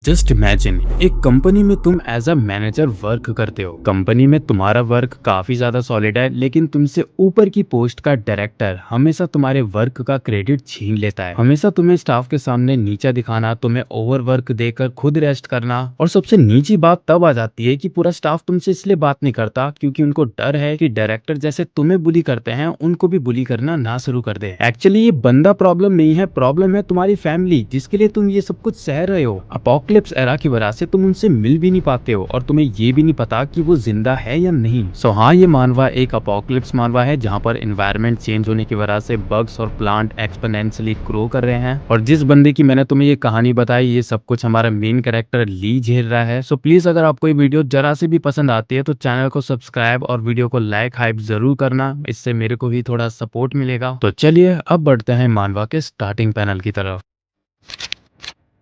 Just imagine एक company में तुम एज अ मैनेजर वर्क करते हो। कंपनी में तुम्हारा वर्क काफी ज्यादा सॉलिड है, लेकिन तुमसे ऊपर की पोस्ट का डायरेक्टर हमेशा तुम्हारे वर्क का क्रेडिट छीन लेता है। हमेशा तुम्हें स्टाफ के सामने नीचा दिखाना, तुम्हें ओवर वर्क देकर खुद रेस्ट करना। और सबसे नीची बात तब आ जाती है कि पूरा स्टाफ तुमसे इसलिए बात नहीं करता क्योंकि उनको डर है कि डायरेक्टर जैसे तुम्हें बुली करते हैं उनको भी बुली करना ना शुरू कर दे। एक्चुअली ये बंदा प्रॉब्लम नहीं है, प्रॉब्लम है तुम्हारी फैमिली जिसके लिए तुम ये सब कुछ सह रहे हो। अपोकलिप्स एरा की वजह से तुम उनसे मिल भी नहीं पाते हो और तुम्हें ये भी नहीं पता कि वो जिंदा है या नहीं। सो हाँ, ये मानवा एक अपोकलिप्स मानवा है जहाँ पर एनवायरनमेंट चेंज होने की वजह से बग्स और प्लांट एक्सपोनेंशियली ग्रो कर रहे हैं। और जिस बंदे की मैंने तुम्हें ये कहानी बताई, ये सब कुछ हमारा मेन कैरेक्टर ली झेल रहा है। सो प्लीज अगर आपको ये वीडियो जरा से भी पसंद आती है तो चैनल को सब्सक्राइब और वीडियो को लाइक हाइप जरूर करना, इससे मेरे को भी थोड़ा सपोर्ट मिलेगा। तो चलिए अब बढ़ते हैं मानवा के स्टार्टिंग पैनल की तरफ।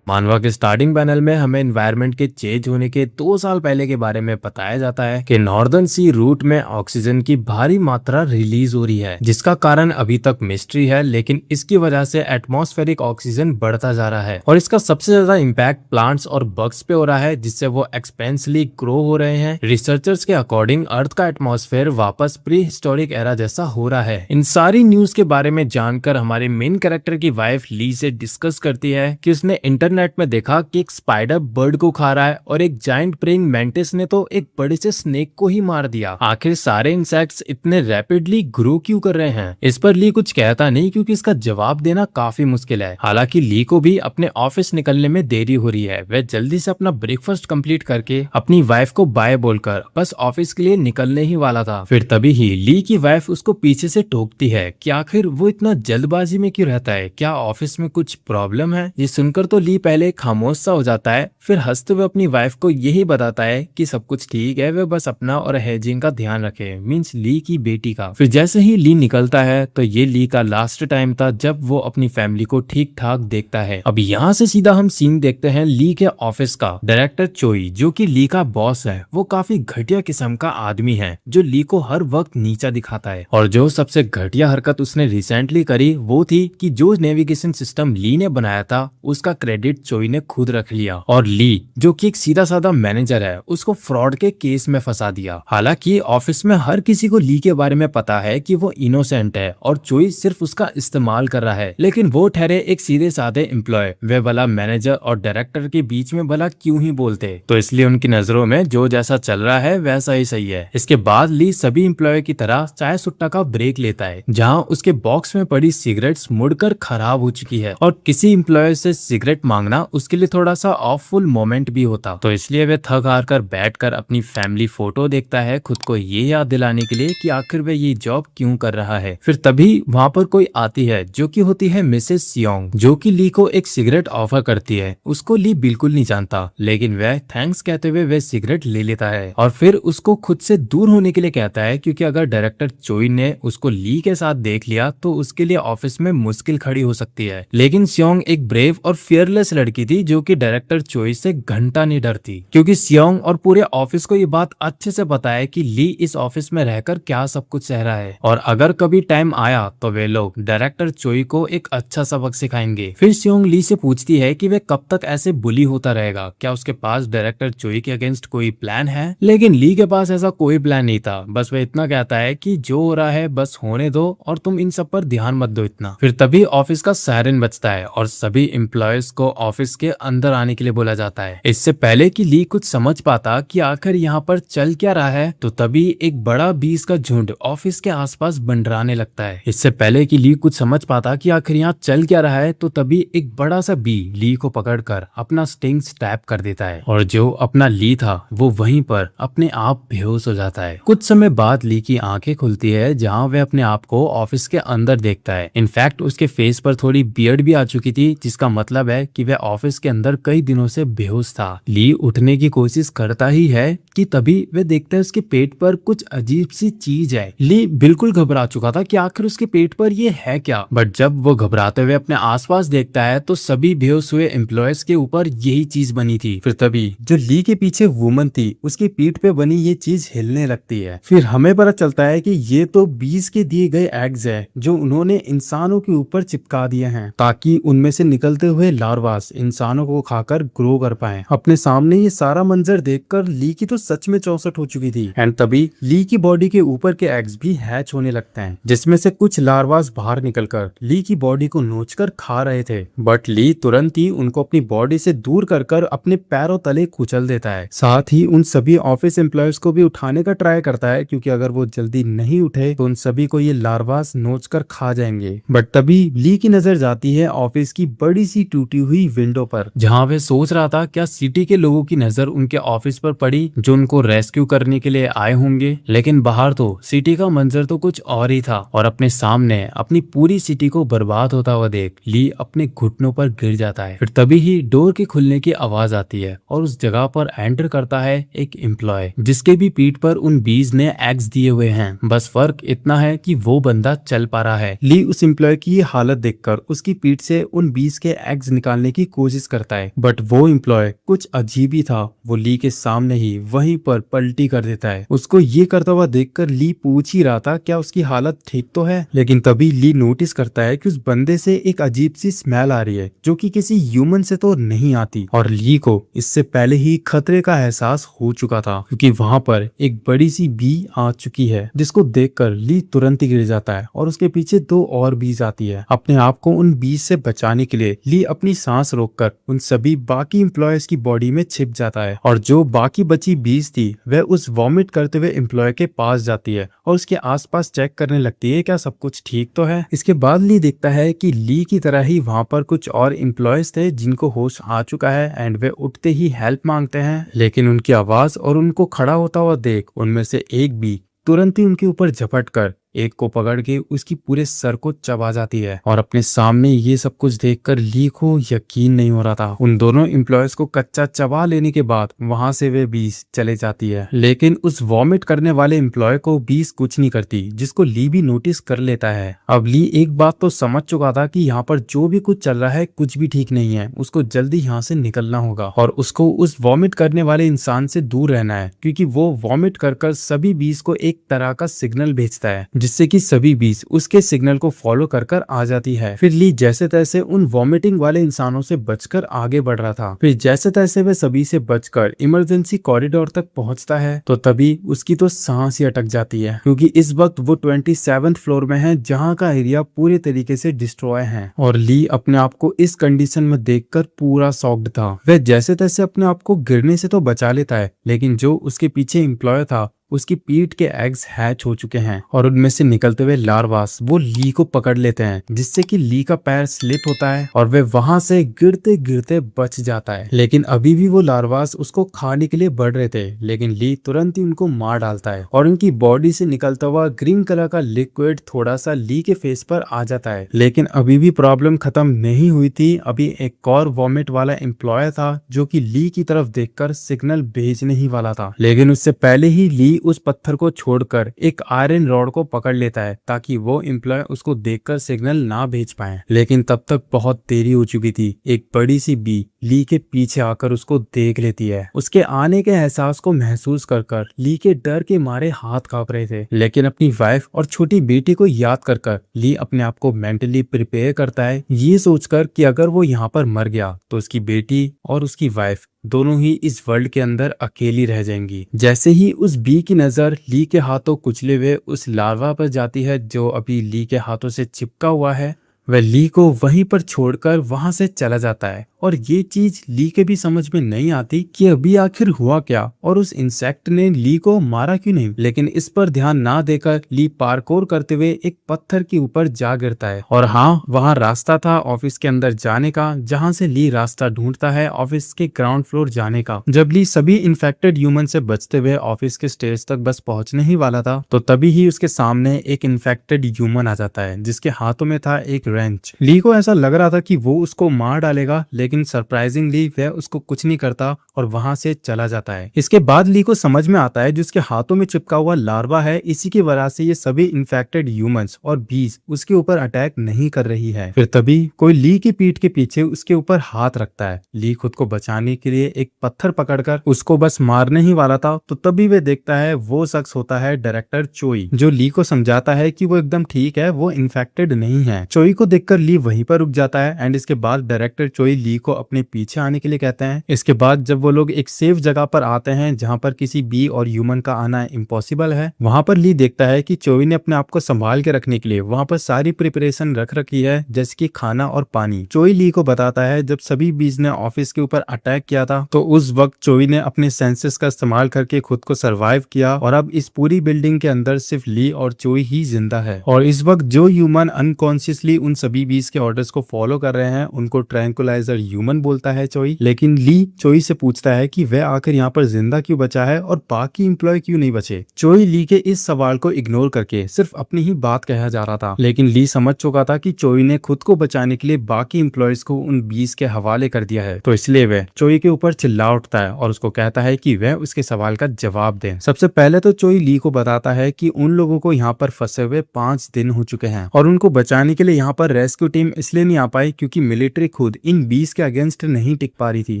मानवा के स्टार्टिंग पैनल में हमें एनवायरनमेंट के चेंज होने के 2 साल पहले के बारे में बताया जाता है कि नॉर्दर्न सी रूट में ऑक्सीजन की भारी मात्रा रिलीज हो रही है, जिसका कारण अभी तक मिस्ट्री है। लेकिन इसकी वजह से एटमॉस्फेरिक ऑक्सीजन बढ़ता जा रहा है और इसका सबसे ज्यादा इम्पैक्ट प्लांट्स और बग्स पे हो रहा है, जिससे वो एक्सपेंसिवली ग्रो हो रहे हैं। रिसर्चर्स के अकॉर्डिंग अर्थ का एटमॉस्फेयर वापस प्री हिस्टोरिक एरा जैसा हो रहा है। इन सारी न्यूज के बारे में जानकर हमारे मेन कैरेक्टर की वाइफ ली से डिस्कस करती है कि उसने इंटरनेट में देखा कि एक स्पाइडर बर्ड को खा रहा है और एक जायंट प्रेइंग मैंटिस ने तो एक बड़े से स्नेक को ही मार दिया। आखिर सारे इंसेक्ट्स इतने रैपिडली ग्रो क्यों कर रहे हैं? इस पर ली कुछ कहता नहीं क्योंकि इसका जवाब देना काफी मुश्किल है। हालांकि ली को भी अपने ऑफिस निकलने में देरी हो रही है। वह जल्दी से अपना ब्रेकफास्ट कंप्लीट करके अपनी वाइफ को बाय बोलकर बस ऑफिस के लिए निकलने ही वाला था। फिर तभी ही ली की वाइफ उसको पीछे से टोकती है कि आखिर वो इतना जल्दबाजी में क्यों रहता है, क्या ऑफिस में कुछ प्रॉब्लम है? ये सुनकर तो ली पहले खामोश सा हो जाता है, फिर हंसते हुए अपनी वाइफ को यही बताता है कि सब कुछ ठीक है, वे बस अपना और हेजिंग का ध्यान रखे, मींस ली की बेटी का। फिर जैसे ही ली निकलता है तो ये ली का लास्ट टाइम था जब वो अपनी फैमिली को ठीक ठाक देखता है। अब यहाँ से सीधा हम सीन देखते हैं ली के ऑफिस का। डायरेक्टर चोई जो कि ली का बॉस है, वो काफी घटिया किस्म का आदमी है जो ली को हर वक्त नीचा दिखाता है। और जो सबसे घटिया हरकत उसने रिसेंटली करी वो थी कि जो नेविगेशन सिस्टम ली ने बनाया था उसका क्रेडिट चोई ने खुद रख लिया और ली जो कि एक सीधा साधा मैनेजर है उसको फ्रॉड के केस में फंसा दिया। हालांकि ऑफिस में हर किसी को ली के बारे में पता है कि वो इनोसेंट है और चोई सिर्फ उसका इस्तेमाल कर रहा है, लेकिन वो ठहरे एक सीधे साधे एम्प्लॉय। वे भला मैनेजर और डायरेक्टर के बीच में भला क्यों ही बोलते, तो इसलिए उनकी नजरों में जो जैसा चल रहा है वैसा ही सही है। इसके बाद ली सभी एम्प्लॉय की तरह चाय सुट्टा का ब्रेक लेता है, जहाँ उसके बॉक्स में पड़ी सिगरेट्स मुड़कर खराब हो चुकी है और किसी एम्प्लॉय से सिगरेट मांगना उसके लिए थोड़ा सा ऑफुल मोमेंट भी होता। तो इसलिए वे थक हार कर बैठकर अपनी फैमिली फोटो देखता है, खुद को ये याद दिलाने के लिए कि आखिर वे ये जॉब क्यों कर रहा है। फिर तभी वहाँ पर कोई आती है जो कि होती है मिसेस सियोंग, जो कि ली को एक सिगरेट ऑफर करती है। उसको ली बिल्कुल नहीं जानता, लेकिन वह थैंक्स कहते हुए वह सिगरेट ले लेता है और फिर उसको खुद से दूर होने के लिए कहता है, क्योंकि अगर डायरेक्टर चोई ने उसको ली के साथ देख लिया तो उसके लिए ऑफिस में मुश्किल खड़ी हो सकती है। लेकिन सियोंग एक ब्रेव और फियरलेस लड़की थी जो कि डायरेक्टर चोई से घंटा नहीं डरती, क्योंकि सियोंग और पूरे ऑफिस को ये बात अच्छे से पता है कि ली इस ऑफिस में रहकर क्या सब कुछ सह रहा है और अगर कभी टाइम आया तो वे लोग डायरेक्टर चोई को एक अच्छा सबक सिखाएंगे। फिर सियोंग ली से पूछती है कि वे कब तक ऐसे बुली होता रहेगा, क्या उसके पास डायरेक्टर चोई के अगेंस्ट कोई प्लान है? लेकिन ली के पास ऐसा कोई प्लान नहीं था, बस वह इतना कहता है कि जो हो रहा है बस होने दो और तुम इन सब पर ध्यान मत दो इतना। फिर तभी ऑफिस का सायरन बजता है और सभी एम्प्लॉयज को ऑफिस के अंदर आने के लिए बोला जाता है। इससे पहले कि ली कुछ समझ पाता कि आखिर यहाँ पर चल क्या रहा है, तो तभी एक बड़ा बीस का झुंड ऑफिस के आसपास मंडराने लगता है। इससे पहले कि ली कुछ समझ पाता कि आखिर यहाँ चल क्या रहा है, तो तभी एक बड़ा सा बी ली को पकड़कर अपना स्टिंग स्टैब कर देता है और जो अपना ली था वो वहीं पर अपने आप बेहोश हो जाता है। कुछ समय बाद ली की आंखें खुलती है, जहाँ वह अपने आप को ऑफिस के अंदर देखता है। इनफैक्ट उसके फेस पर थोड़ी बियर्ड भी आ चुकी थी, जिसका मतलब है कि वह ऑफिस के अंदर कई दिनों से बेहोश था। ली उठने की कोशिश करता ही है कि तभी वे देखते हैं उसके पेट पर कुछ अजीब सी चीज है। ली बिल्कुल घबरा चुका था कि आखिर उसके पेट पर ये है क्या, बट जब वो घबराते हुए अपने आसपास देखता है तो सभी बेहोश हुए एम्प्लॉयज के ऊपर यही चीज बनी थी। फिर तभी जो ली के पीछे वुमन थी उसकी पीठ पे बनी ये चीज हिलने लगती है। फिर हमें पता चलता है कि ये तो बीज के दिए गए एग्स है जो उन्होंने इंसानों के ऊपर चिपका दिए हैं ताकि उनमें से निकलते हुए लार्वास इंसानों को खाकर ग्रो कर पाए। अपने सामने ये सारा मंजर देखकर ली की तो सच में चौसट हो चुकी थी। एंड तभी ली की बॉडी के ऊपर के एग्स भी हैच होने लगते हैं, जिसमें से कुछ लार्वास बाहर निकलकर ली की बॉडी को नोचकर खा रहे थे। बट ली तुरंत ही उनको अपनी बॉडी से दूर कर अपने पैरों तले कुचल देता है। साथ ही उन सभी ऑफिस एम्प्लॉयज को भी उठाने का ट्राई करता है, क्योंकि अगर वो जल्दी नहीं उठे तो उन सभी को ये लार्वास नोच कर खा जाएंगे। बट तभी ली की नजर जाती है ऑफिस की बड़ी सी टूटी हुई विंडो पर, जहाँ वे सोच रहा था क्या सिटी के लोगों की नजर उनके ऑफिस पर पड़ी जो उनको रेस्क्यू करने के लिए आए होंगे। लेकिन बाहर तो सिटी का मंजर तो कुछ और ही था और अपने सामने अपनी पूरी सिटी को बर्बाद होता हुआ देख ली अपने घुटनों पर गिर जाता है। फिर तभी ही डोर के खुलने की आवाज आती है और उस जगह पर एंटर करता है एक एम्प्लॉय, जिसके भी पीठ पर उन बीज ने एग्स दिए हुए हैं। बस फर्क इतना है कि वो बंदा चल पा रहा है। ली उस एम्प्लॉय की ये हालत देखकर उसकी पीठ से उन बीज के एग्स निकालने की कोशिश करता है, बट वो एम्प्लॉय कुछ अजीब ही था। वो ली के सामने ही वहीं पर पलटी कर देता है। उसको ये करता हुआ देखकर ली पूछ ही रहा था क्या उसकी हालत ठीक तो है, लेकिन तभी ली नोटिस करता है कि उस बंदे से एक अजीब सी स्मेल आ रही है जो कि किसी ह्यूमन से तो नहीं आती। और ली को इससे पहले ही खतरे का एहसास हो चुका था, क्योंकि वहां पर एक बड़ी सी बी आ चुकी है, जिसको देखकर ली तुरंत ही गिर जाता है और उसके पीछे दो और बीज आती है। अपने आप को उन बीज से बचाने के लिए ली अपनी सांस रोककर उन सभी बाकी एम्प्लॉयज की बॉडी में छिप जाता है और जो बाकी बची बीज थी वह उस वॉमिट करते हुए एम्प्लॉय के पास जाती है और उसके आसपास चेक करने लगती है क्या सब कुछ ठीक तो है। इसके बाद ली देखता है कि ली की तरह ही वहां पर कुछ और एम्प्लॉयज थे जिनको होश आ चुका है एंड वे उठते ही हेल्प मांगते हैं, लेकिन उनकी आवाज और उनको खड़ा होता हुआ देख उनमें से एक भी तुरंत ही उनके ऊपर झपट कर एक को पकड़ के उसकी पूरे सर को चबा जाती है। और अपने सामने ये सब कुछ देखकर ली को यकीन नहीं हो रहा था। उन दोनों एम्प्लॉयज को कच्चा चबा लेने के बाद वहां से वे बीस चले जाती है, लेकिन उस वॉमिट करने वाले एम्प्लॉय को बीस कुछ नहीं करती, जिसको ली भी नोटिस कर लेता है। अब ली एक बात तो समझ चुका था कि यहाँ पर जो भी कुछ चल रहा है कुछ भी ठीक नहीं है, उसको जल्दी यहाँ से निकलना होगा और उसको उस वॉमिट करने वाले इंसान से दूर रहना है, क्योंकि वो वॉमिट कर सभी बीस को एक तरह का सिग्नल भेजता है, जिससे कि सभी बीज उसके सिग्नल को फॉलो कर आ जाती है। फिर ली जैसे तैसे उन वॉमिटिंग वाले इंसानों से बचकर आगे बढ़ रहा था। फिर जैसे तैसे वह सभी से बचकर इमरजेंसी कॉरिडोर तक पहुंचता है तो तभी उसकी तो सांस ही अटक जाती है, क्योंकि इस वक्त वो 27th फ्लोर में है, जहां का एरिया पूरे तरीके से डिस्ट्रॉय है। और ली अपने आप को इस कंडीशन में देखकर पूरा शॉक्ड था। वह जैसे तैसे अपने आप को गिरने से तो बचा लेता है, लेकिन जो उसके पीछे एम्प्लॉय था उसकी पीठ के एग्स हैच हो चुके हैं और उनमें से निकलते हुए लार्वास वो ली को पकड़ लेते हैं, जिससे कि ली का पैर स्लिप होता है और वे वहां से गिरते गिरते बच जाता है। लेकिन अभी भी वो लार्वास उसको खाने के लिए बढ़ रहे थे, लेकिन ली तुरंत ही उनको मार डालता है और उनकी बॉडी से निकलता हुआ ग्रीन कलर का लिक्विड थोड़ा सा ली के फेस पर आ जाता है। लेकिन अभी भी प्रॉब्लम खत्म नहीं हुई थी। अभी एक और वॉमिट वाला एम्प्लॉय था जो कि ली की तरफ देखकर सिग्नल भेजने ही वाला था, लेकिन उससे पहले ही ली उस पत्थर को छोड़कर एक आयरन रॉड को पकड़ लेता है ताकि वो एम्प्लॉय उसको देखकर सिग्नल ना भेज पाए। लेकिन तब तक बहुत देरी हो चुकी थी। एक बड़ी सी बी ली के पीछे आकर उसको देख लेती है। उसके आने के एहसास को महसूस कर ली के डर के मारे हाथ कांप रहे थे, लेकिन अपनी वाइफ और छोटी बेटी को याद कर ली अपने आप को मेंटली प्रिपेयर करता है, ये सोचकर कि अगर वो यहाँ पर मर गया तो उसकी बेटी और उसकी वाइफ दोनों ही इस वर्ल्ड के अंदर अकेली रह जाएंगी। जैसे ही उस बी की नजर ली के हाथों कुचले हुए उस लार्वा पर जाती है जो अभी ली के हाथों से चिपका हुआ है, वह ली को वहीं पर छोड़कर वहां से चला जाता है। और ये चीज ली के भी समझ में नहीं आती कि अभी आखिर हुआ क्या और उस इंसेक्ट ने ली को मारा क्यों नहीं। लेकिन इस पर ध्यान ना देकर ली पार्कोर करते हुए एक पत्थर के ऊपर जा गिरता है और हाँ, वहाँ रास्ता था ऑफिस के अंदर जाने का, जहाँ से ली रास्ता ढूंढता है ऑफिस के ग्राउंड फ्लोर जाने का। जब ली सभी इन्फेक्टेड ह्यूमन से बचते हुए ऑफिस के स्टेज तक बस पहुंचने ही वाला था तो तभी ही उसके सामने एक इन्फेक्टेड ह्यूमन आ जाता है, जिसके हाथों में था एक रेंच। ली को ऐसा लग रहा था कि वो उसको मार डालेगा, लेकिन सरप्राइजिंगली वह उसको कुछ नहीं करता और वहां से चला जाता है। इसके बाद ली को समझ में आता है जिसके हाथों में चिपका हुआ लार्वा है, इसी की वजह से ये सभी इन्फेक्टेड ह्यूमंस और बीज उसके ऊपर अटैक नहीं कर रही है। फिर तभी कोई ली की पीठ के पीछे उसके ऊपर हाथ रखता है। ली खुद को बचाने के लिए एक पत्थर पकड़कर उसको बस मारने ही वाला था तो तभी वे देखता है वो शख्स होता है डायरेक्टर चोई, जो ली को समझाता है कि वो एकदम ठीक है, वो इन्फेक्टेड नहीं है। चोई को देखकर ली वहीं पर रुक जाता है एंड इसके बाद डायरेक्टर चोई ली को अपने पीछे आने के लिए कहते हैं। इसके बाद जब वो लोग एक सेफ जगह पर आते हैं जहाँ पर किसी बी और ह्यूमन का आना इम्पॉसिबल है, वहाँ पर ली देखता है कि चोई ने अपने आप को संभाल के रखने के लिए वहाँ पर सारी प्रिपरेशन रख रखी है, जैसे कि खाना और पानी। चोई ली को बताता है जब सभी बीज ने ऑफिस के ऊपर अटैक किया था तो उस वक्त चोई ने अपने सेंसेस का इस्तेमाल करके खुद को सरवाइव किया और अब इस पूरी बिल्डिंग के अंदर सिर्फ ली और चोई ही जिंदा है। और इस वक्त जो ह्यूमन अनकॉन्शियसली उन सभी बीज के ऑर्डर्स को फॉलो कर रहे हैं उनको ट्रैंकुलाइजर ह्यूमन बोलता है चोई। लेकिन ली चोई से पूछता है कि वह आखिर यहाँ पर जिंदा क्यों बचा है और बाकी एम्प्लॉय क्यों नहीं बचे। चोई ली के इस सवाल को इग्नोर करके सिर्फ अपनी ही बात कहा जा रहा था, लेकिन ली समझ चुका था कि चोई ने खुद को बचाने के लिए बाकी एम्प्लॉयज को उन बीज के हवाले कर दिया है, तो इसलिए वह चोई के ऊपर चिल्ला उठता है और उसको कहता है कि वह उसके सवाल का जवाब दे। सबसे पहले तो चोई ली को बताता है कि उन लोगों को यहाँ पर फंसे हुए 5 दिन हो चुके हैं और उनको बचाने के लिए यहाँ पर रेस्क्यू टीम इसलिए नहीं आ पाई क्योंकि मिलिट्री खुद इन बीज के अगेंस्ट नहीं टिक पा रही थी,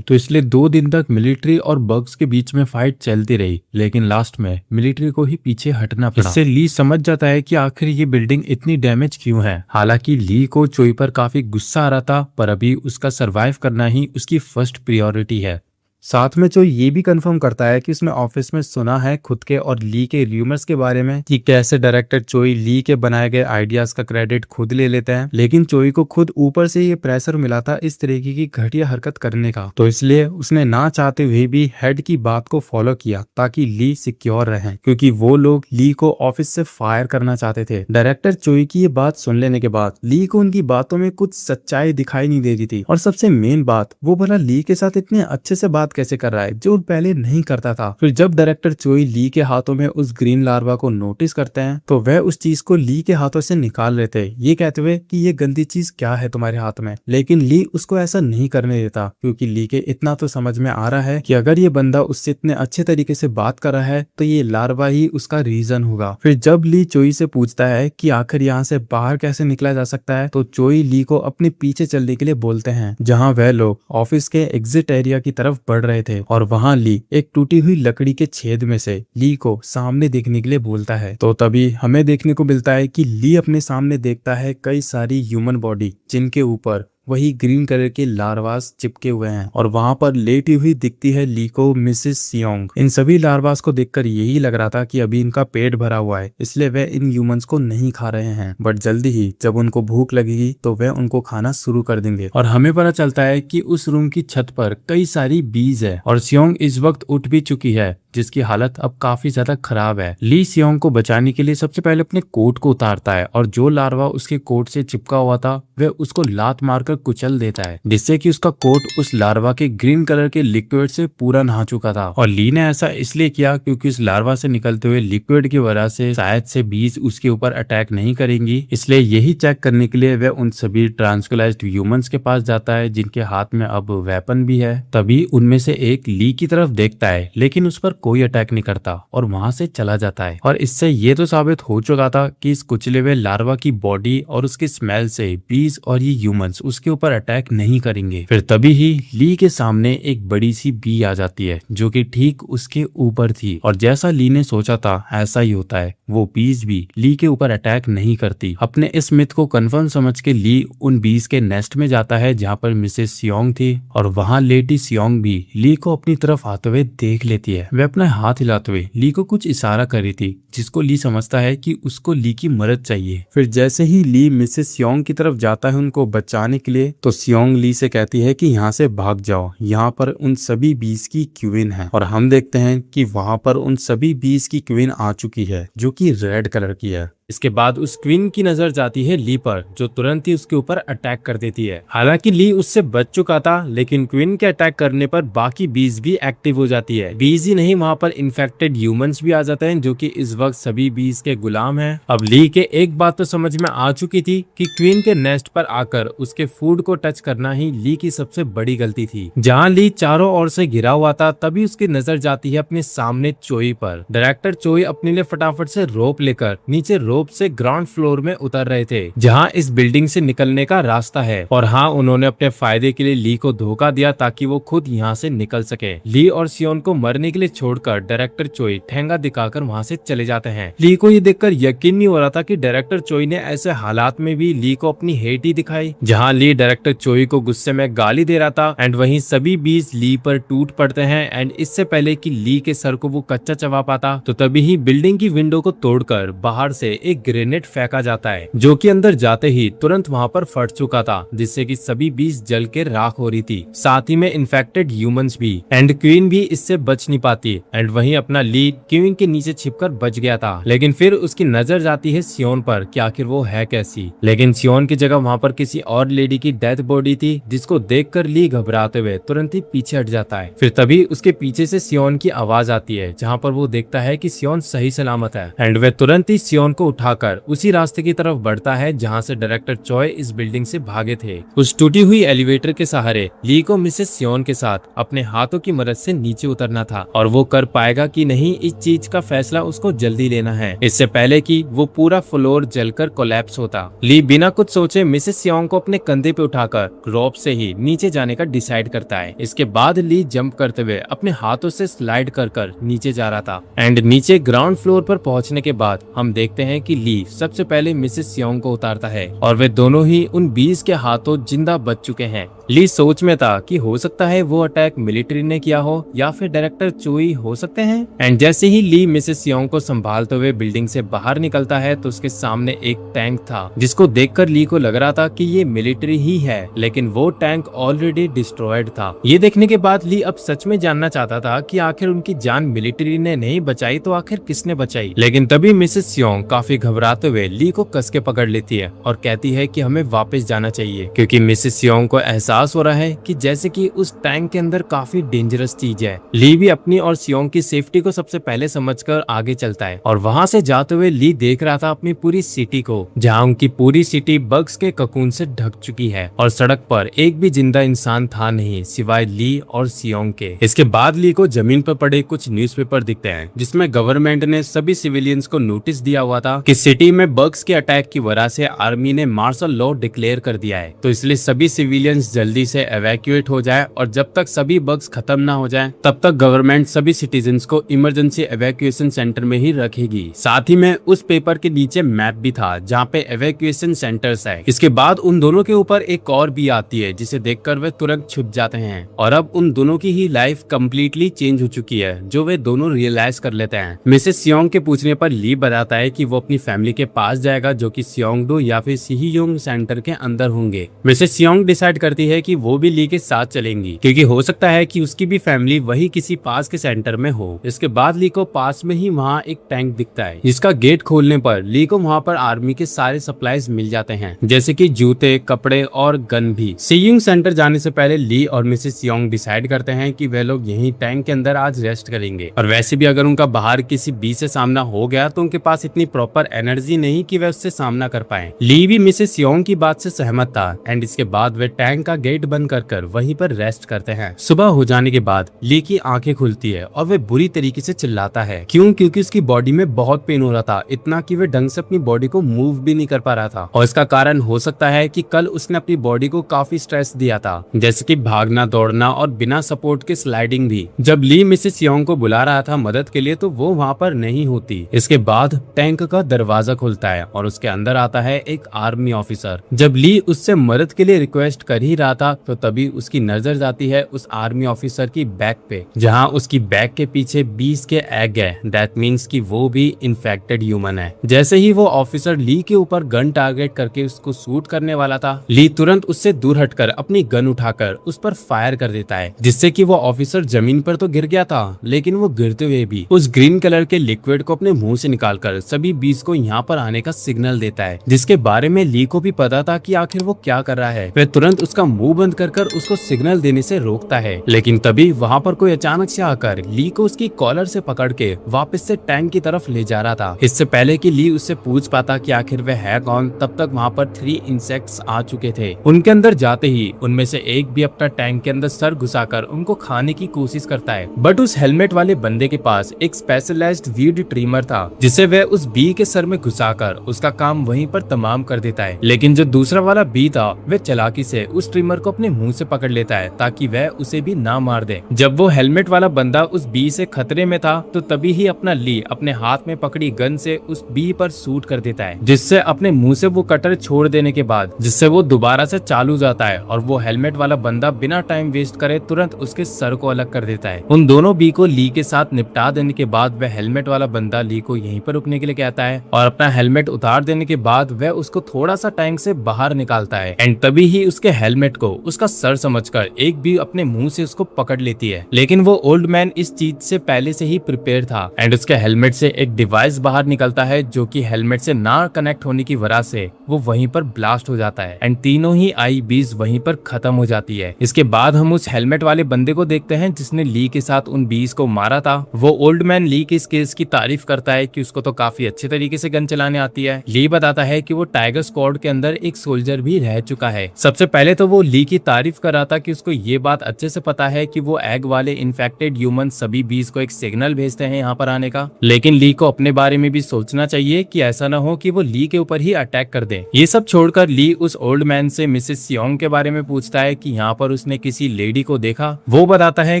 तो इसलिए 2 दिन तक मिलिट्री और बग्स के बीच में फाइट चलती रही, लेकिन लास्ट में मिलिट्री को ही पीछे हटना पड़ा। इससे ली समझ जाता है कि आखिर ये बिल्डिंग इतनी डैमेज क्यों है। हालांकि ली को चोई पर काफी गुस्सा आ रहा था, पर अभी उसका सरवाइव करना ही उसकी फर्स्ट प्रायोरिटी है। साथ में चोई ये भी कंफर्म करता है कि उसने ऑफिस में सुना है खुद के और ली के र्यूमर्स के बारे में कि कैसे डायरेक्टर चोई ली के बनाए गए आइडियाज का क्रेडिट खुद ले लेते हैं, लेकिन चोई को खुद ऊपर से ये प्रेशर मिला था इस तरीके की घटिया हरकत करने का, तो इसलिए उसने ना चाहते हुए भी हेड की बात को फॉलो किया ताकि ली सिक्योर रहे, क्योंकि वो लोग ली को ऑफिस से फायर करना चाहते थे। डायरेक्टर चोई की ये बात सुन लेने के बाद ली को उनकी बातों में कुछ सच्चाई दिखाई नहीं दे रही थी, और सबसे मेन बात वो भला ली के साथ इतने अच्छे से बात कैसे कर रहा है जो पहले नहीं करता था। फिर जब डायरेक्टर चोई ली के हाथों में उस ग्रीन लार्वा को नोटिस करते हैं तो वह उस चीज को ली के हाथों से निकाल लेते हैं, ये कहते हुए कि ये गंदी चीज क्या है तुम्हारे हाथ में। लेकिन ली उसको ऐसा नहीं करने देता, क्योंकि ली के इतना तो समझ में आ रहा है कि अगर ये बंदा उससे इतने अच्छे तरीके से बात कर रहा है तो ये लार्वा ही उसका रीजन होगा। फिर जब ली चोई से पूछता है कि आखिर यहाँ से बाहर कैसे निकला जा सकता है, तो चोई ली को अपने पीछे चलने के लिए बोलते हैं, जहाँ वह लोग ऑफिस के एग्जिट एरिया की तरफ बढ़ रहे थे, और वहां ली एक टूटी हुई लकड़ी के छेद में से ली को सामने देखने के लिए बोलता है। तो तभी हमें देखने को मिलता है कि ली अपने सामने देखता है कई सारी ह्यूमन बॉडी जिनके ऊपर वही ग्रीन कलर के लार्वास चिपके हुए हैं, और वहां पर लेटी हुई दिखती है ली को मिसेस सियोंग। इन सभी लार्वास को देखकर यही लग रहा था कि अभी इनका पेट भरा हुआ है, इसलिए वे इन ह्यूमंस को नहीं खा रहे हैं, बट जल्दी ही जब उनको भूख लगेगी तो वे उनको खाना शुरू कर देंगे। और हमें पता चलता है कि उस रूम की छत पर कई सारी बीज है और सियोंग इस वक्त उठ भी चुकी है, जिसकी हालत अब काफी ज्यादा खराब है। ली सियोंग को बचाने के लिए सबसे पहले अपने कोट को उतारता है, और जो लार्वा उसके कोट से चिपका हुआ था वह उसको लात मारकर कुचल देता है, जिससे कि उसका कोट उस लार्वा के ग्रीन कलर के लिक्विड से पूरा नहा चुका था। और ली ने ऐसा इसलिए किया क्योंकि उस लार्वा से निकलते हुए लिक्विड की वजह से शायद से बीज उसके ऊपर अटैक नहीं करेंगी, इसलिए यही चेक करने के लिए वह उन सभी ट्रांसक्युलाइज्ड ह्यूमंस के पास जाता है जिनके हाथ में अब वेपन भी है। तभी उनमें से एक ली की तरफ देखता है, लेकिन उस पर कोई अटैक नहीं करता और वहां से चला जाता है। और इससे ये तो साबित हो चुका था कि इस कुचले हुए लार्वा की बॉडी और उसकी स्मेल से बीज और ये ह्यूमंस उसके ऊपर अटैक नहीं करेंगे। फिर तभी ही ली के सामने एक बड़ी सी बी आ जाती है जो कि ठीक उसके ऊपर थी, और जैसा ली ने सोचा था ऐसा ही होता है, वो बीज भी ली के ऊपर अटैक नहीं करती। अपने इस मिथ को कंफर्म समझ के ली उन बीज के नेस्ट में जाता है जहाँ पर मिसेस सियोंग थी, और वहाँ लेटी सियोंग भी ली को अपनी तरफ आते हुए देख लेती है। वह अपना हाथ हिलाते हुए ली को कुछ इशारा कर रही थी, जिसको ली समझता है कि उसको ली की मदद चाहिए। फिर जैसे ही ली मिसेस सियोंग की तरफ जाता है उनको बचाने के लिए, तो सियोंग ली से कहती है कि यहाँ से भाग जाओ, यहाँ पर उन सभी बीज की क्वीन है। और हम देखते हैं कि वहां पर उन सभी बीज की क्वीन आ चुकी है जो कि रेड कलर की है। इसके बाद उस क्वीन की नजर जाती है ली पर, जो तुरंत ही उसके ऊपर अटैक कर देती है। हालांकि ली उससे बच चुका था, लेकिन क्वीन के अटैक करने पर बाकी बीज भी एक्टिव हो जाती है। बीज ही नहीं, वहां पर इन्फेक्टेड ह्यूमंस भी आ जाते हैं जो कि इस वक्त सभी बीज के गुलाम हैं। अब ली के एक बात तो समझ में आ चुकी थी कि क्वीन के नेस्ट पर आकर उसके फूड को टच करना ही ली की सबसे बड़ी गलती थी। जहाँ ली चारों ओर से घिरा हुआ था, तभी उसकी नजर जाती है अपने सामने चोई पर। डायरेक्टर चोई अपने लिए फटाफट से रोप लेकर नीचे रोप रोप से ग्राउंड फ्लोर में उतर रहे थे, जहाँ इस बिल्डिंग से निकलने का रास्ता है। और हाँ, उन्होंने अपने फायदे के लिए ली को धोखा दिया ताकि वो खुद यहाँ से निकल सके। ली और सियोन को मरने के लिए छोड़कर डायरेक्टर चोई ठेंगा दिखाकर वहाँ से चले जाते हैं। ली को ये देखकर यकीन नहीं हो रहा था कि डायरेक्टर चोई ने ऐसे हालात में भी ली को अपनी हेट ही दिखाई। जहाँ ली डायरेक्टर चोई को गुस्से में गाली दे रहा था एंड वहीं सभी बीज ली पर टूट पड़ते हैं। एंड इससे पहले कि ली के सर को वो कच्चा चबा पाता तो तभी ही बिल्डिंग की विंडो को तोड़कर बाहर से एक ग्रेनेड फेंका जाता है, जो कि अंदर जाते ही तुरंत वहाँ पर फट चुका था, जिससे कि सभी बीज जल के राख हो रही थी, साथ ही में इन्फेक्टेड ह्यूमंस भी। एंड क्वीन भी इससे बच नहीं पाती। एंड वहीं अपना ली क्वीन के नीचे छिपकर बच गया था, लेकिन फिर उसकी नजर जाती है सियोन पर कि आखिर वो है कैसी। लेकिन सियोन की जगह वहाँ पर किसी और लेडी की डेथ बॉडी थी, जिसको देखकर ली घबराते हुए तुरंत ही पीछे हट जाता है। फिर तभी उसके पीछे से सियोन की आवाज आती है, जहाँ पर वो देखता है कि सियोन सही सलामत है। एंड वे तुरंत ही सियोन को उठाकर उसी रास्ते की तरफ बढ़ता है जहाँ से डायरेक्टर चोय इस बिल्डिंग से भागे थे। उस टूटी हुई एलिवेटर के सहारे ली को मिसेस सियोन के साथ अपने हाथों की मदद से नीचे उतरना था, और वो कर पाएगा कि नहीं, इस चीज का फैसला उसको जल्दी लेना है, इससे पहले कि वो पूरा फ्लोर जलकर कोलैप्स होता। ली बिना कुछ सोचे मिसेस सियोन को अपने कंधे पे उठाकर रोप से ही नीचे जाने का डिसाइड करता है। इसके बाद ली जंप करते हुए अपने हाथों से स्लाइड कर नीचे जा रहा था। एंड नीचे ग्राउंड फ्लोर पर पहुंचने के बाद हम देखते हैं कि ली सबसे पहले मिसेस सियोन को उतारता है, और वे दोनों ही उन बीज के हाथों जिंदा बच चुके हैं। ली सोच में था कि हो सकता है वो अटैक मिलिट्री ने किया हो या फिर डायरेक्टर चोई हो सकते हैं। एंड जैसे ही ली मिसेस सियोन को संभालते हुए बिल्डिंग से बाहर निकलता है तो उसके सामने एक टैंक था, जिसको देखकर ली को लग रहा था कि ये मिलिट्री ही है, लेकिन वो टैंक ऑलरेडी डिस्ट्रॉयड था। ये देखने के बाद ली अब सच में जानना चाहता था कि आखिर उनकी जान मिलिट्री ने नहीं बचाई तो आखिर किसने बचाई। लेकिन तभी मिसेस सियोन काफी घबराते हुए ली को कस के पकड़ लेती है और कहती है कि हमें वापस जाना चाहिए, क्योंकि मिसेस सियोन को एहसास हो रहा है कि जैसे कि उस टैंक के अंदर काफी डेंजरस चीज है। ली भी अपनी और सियोन की सेफ्टी को सबसे पहले समझकर आगे चलता है, और वहाँ से जाते हुए ली देख रहा था अपनी पूरी सिटी को, जहाँ उनकी पूरी सिटी बग्स के ककून से ढक चुकी है और सड़क पर एक भी जिंदा इंसान था नहीं सिवाय ली और सियोन के। इसके बाद ली को जमीन पर पड़े कुछ न्यूज़पेपर दिखते हैं, जिसमें गवर्नमेंट ने सभी सिविलियंस को नोटिस दिया हुआ था कि सिटी में बग्स के अटैक की वजह से आर्मी ने मार्शल लॉ डिक्लेयर कर दिया है, तो इसलिए सभी सिविलियंस जल्दी से एवैक्यूएट हो जाए, और जब तक सभी बग्स खत्म ना हो जाए तब तक गवर्नमेंट सभी सिटीजन्स को इमरजेंसी एवैक्यूएशन सेंटर में ही रखेगी। साथ ही में उस पेपर के नीचे मैप भी था जहाँ पे एवैक्यूएशन सेंटर्स है। इसके बाद उन दोनों के ऊपर एक और भी आती है, जिसे देखकर वे तुरंत छुप जाते हैं, और अब उन दोनों की ही लाइफ कम्प्लीटली चेंज हो चुकी है, जो वे दोनों रियलाइज कर लेते हैं। मिसेस सियोंग के पूछने पर ली बताता है कि वो अपनी फैमिली के पास जाएगा, जो कि सियोंगडो या फिर सिहियोंग सेंटर के अंदर होंगे। मिसेस सियोंग डिसाइड करती है कि वो भी ली के साथ चलेंगी, क्योंकि हो सकता है कि उसकी भी फैमिली वही किसी पास के सेंटर में हो। इसके बाद ली को पास में ही वहाँ एक टैंक दिखता है, जिसका गेट खोलने पर ली को वहाँ पर आर्मी के सारे सप्लाईज मिल जाते हैं, जैसे कि जूते, कपड़े और गन भी। सियोंग सेंटर जाने से पहले ली और मिसेस सियोंग डिसाइड करते हैं कि वे लोग यहीं टैंक के अंदर आज रेस्ट करेंगे, और वैसे भी अगर उनका बाहर किसी बी से सामना हो गया तो उनके पास इतनी प्रॉपर एनर्जी नहीं कि वे उससे सामना कर पाए। ली भी मिसेस सियोंग की बात से सहमत था, एंड इसके बाद वे टैंक का गेट बंद कर वहीं पर रेस्ट करते हैं। सुबह हो जाने के बाद ली की आंखें खुलती है और वे बुरी तरीके से चिल्लाता है। क्योंकि उसकी बॉडी में बहुत पेन हो रहा था, इतना कि वे ढंग से अपनी बॉडी को मूव भी नहीं कर पा रहा था, और इसका कारण हो सकता है कि कल उसने अपनी बॉडी को काफी स्ट्रेस दिया था, जैसे कि भागना, दौड़ना और बिना सपोर्ट के स्लाइडिंग भी। जब ली मिसेस सियोंग को बुला रहा था मदद के लिए तो वो वहाँ पर नहीं होती। इसके बाद टैंक का दरवाजा खुलता है और उसके अंदर आता है एक आर्मी ऑफिसर। जब ली उससे मदद के लिए रिक्वेस्ट कर ही रहा था तो तभी उसकी नजर जाती है उस आर्मी ऑफिसर की बैक पे, जहाँ उसकी बैक के पीछे 20 के एग है। दैट मीन्स कि वो भी इन्फेक्टेड ह्यूमन है। जैसे ही वो ऑफिसर ली के ऊपर गन टारगेट करके उसको शूट करने वाला था, ली तुरंत उससे दूर हटकर अपनी गन उठाकर उस पर फायर कर देता है, जिससे कि वो ऑफिसर जमीन पर तो गिर गया था, लेकिन वो गिरते हुए भी उस ग्रीन कलर के लिक्विड को अपने मुंह से निकालकर सभी बीस को यहाँ पर आने का सिग्नल देता है, जिसके बारे में ली को भी पता था कि आखिर वो क्या कर रहा है। वह तुरंत उसका मुंह बंद कर उसको सिग्नल देने से रोकता है। लेकिन तभी वहाँ पर कोई अचानक से आकर ली को उसकी कॉलर से पकड़ के वापस से टैंक की तरफ ले जा रहा था। इससे पहले कि ली उससे पूछ पाता कि आखिर वह है कौन, तब तक वहाँ पर 3 इंसेक्ट्स आ चुके थे। उनके अंदर जाते ही उनमें से एक भी अपना टैंक के अंदर सर घुसाकर उनको खाने की कोशिश करता है। बट उस हेलमेट वाले बंदे के पास एक स्पेशलाइज्ड वीड ट्रिमर था, जिसे वह उस बी के सर में घुसाकर उसका काम वहीं पर तमाम कर देता है। लेकिन जो दूसरा वाला बी था वह चालाकी से उस ट्रिमर को अपने मुंह से पकड़ लेता है ताकि वह उसे भी ना मार दे। जब वो हेलमेट वाला बंदा उस बी से खतरे में था तो तभी ही अपना ली अपने हाथ में पकड़ी गन से उस बी पर शूट कर देता है, जिससे अपने मुंह से वो कटर छोड़ देने के बाद जिससे वो दोबारा से चालू जाता है और वो हेलमेट वाला बंदा बिना टाइम वेस्ट करे तुरंत उसके सर को अलग कर देता है। उन दोनों बी को ली के साथ निपटा देने के बाद वह हेलमेट वाला बंदा ली को यहीं पर रुकने के लिए कहता है और अपना हेलमेट उतार देने के बाद वह उसको थोड़ा सा टैंक से बाहर निकालता है। एंड तभी ही उसके हेलमेट को उसका सर समझकर एक बी अपने मुंह से उसको पकड़ लेती है। लेकिन वो ओल्ड मैन इस चीज से पहले से ही प्रिपेयर था एंड उसके हेलमेट से एक डिवाइस बाहर निकलता है जो कि हेलमेट से ना कनेक्ट होने की वजह से वो वहीं पर ब्लास्ट हो जाता है एंड तीनों ही आई बीज वहीं पर खत्म हो जाती है। इसके बाद हम उस हेलमेट वाले बंदे को देखते हैं जिसने ली के साथ उन बीज को मारा था। वो ओल्ड मैन ली की स्किल्स की तारीफ करता है कि उसको तो काफी अच्छे तरीके से गन चलाने आती है। ली बताता है कि वो टाइगर स्क्वाड के अंदर एक सोल्जर भी रह चुका है। सबसे पहले तो वो ली की तारीफ कर रहा था कि उसको ये बात अच्छे से पता है कि वो एग वाले इन्फेक्टेड ह्यूमन सभी बीज को एक सिग्नल भेजते हैं यहाँ पर आने का। लेकिन ली को अपने बारे में भी सोचना चाहिए कि ऐसा ना हो कि वो ली के ऊपर ही अटैक कर दे। ये सब छोड़कर ली उस ओल्ड मैन से मिसेस सियोंग के बारे में पूछता है कि यहाँ पर उसने किसी लेडी को देखा। वो बताता है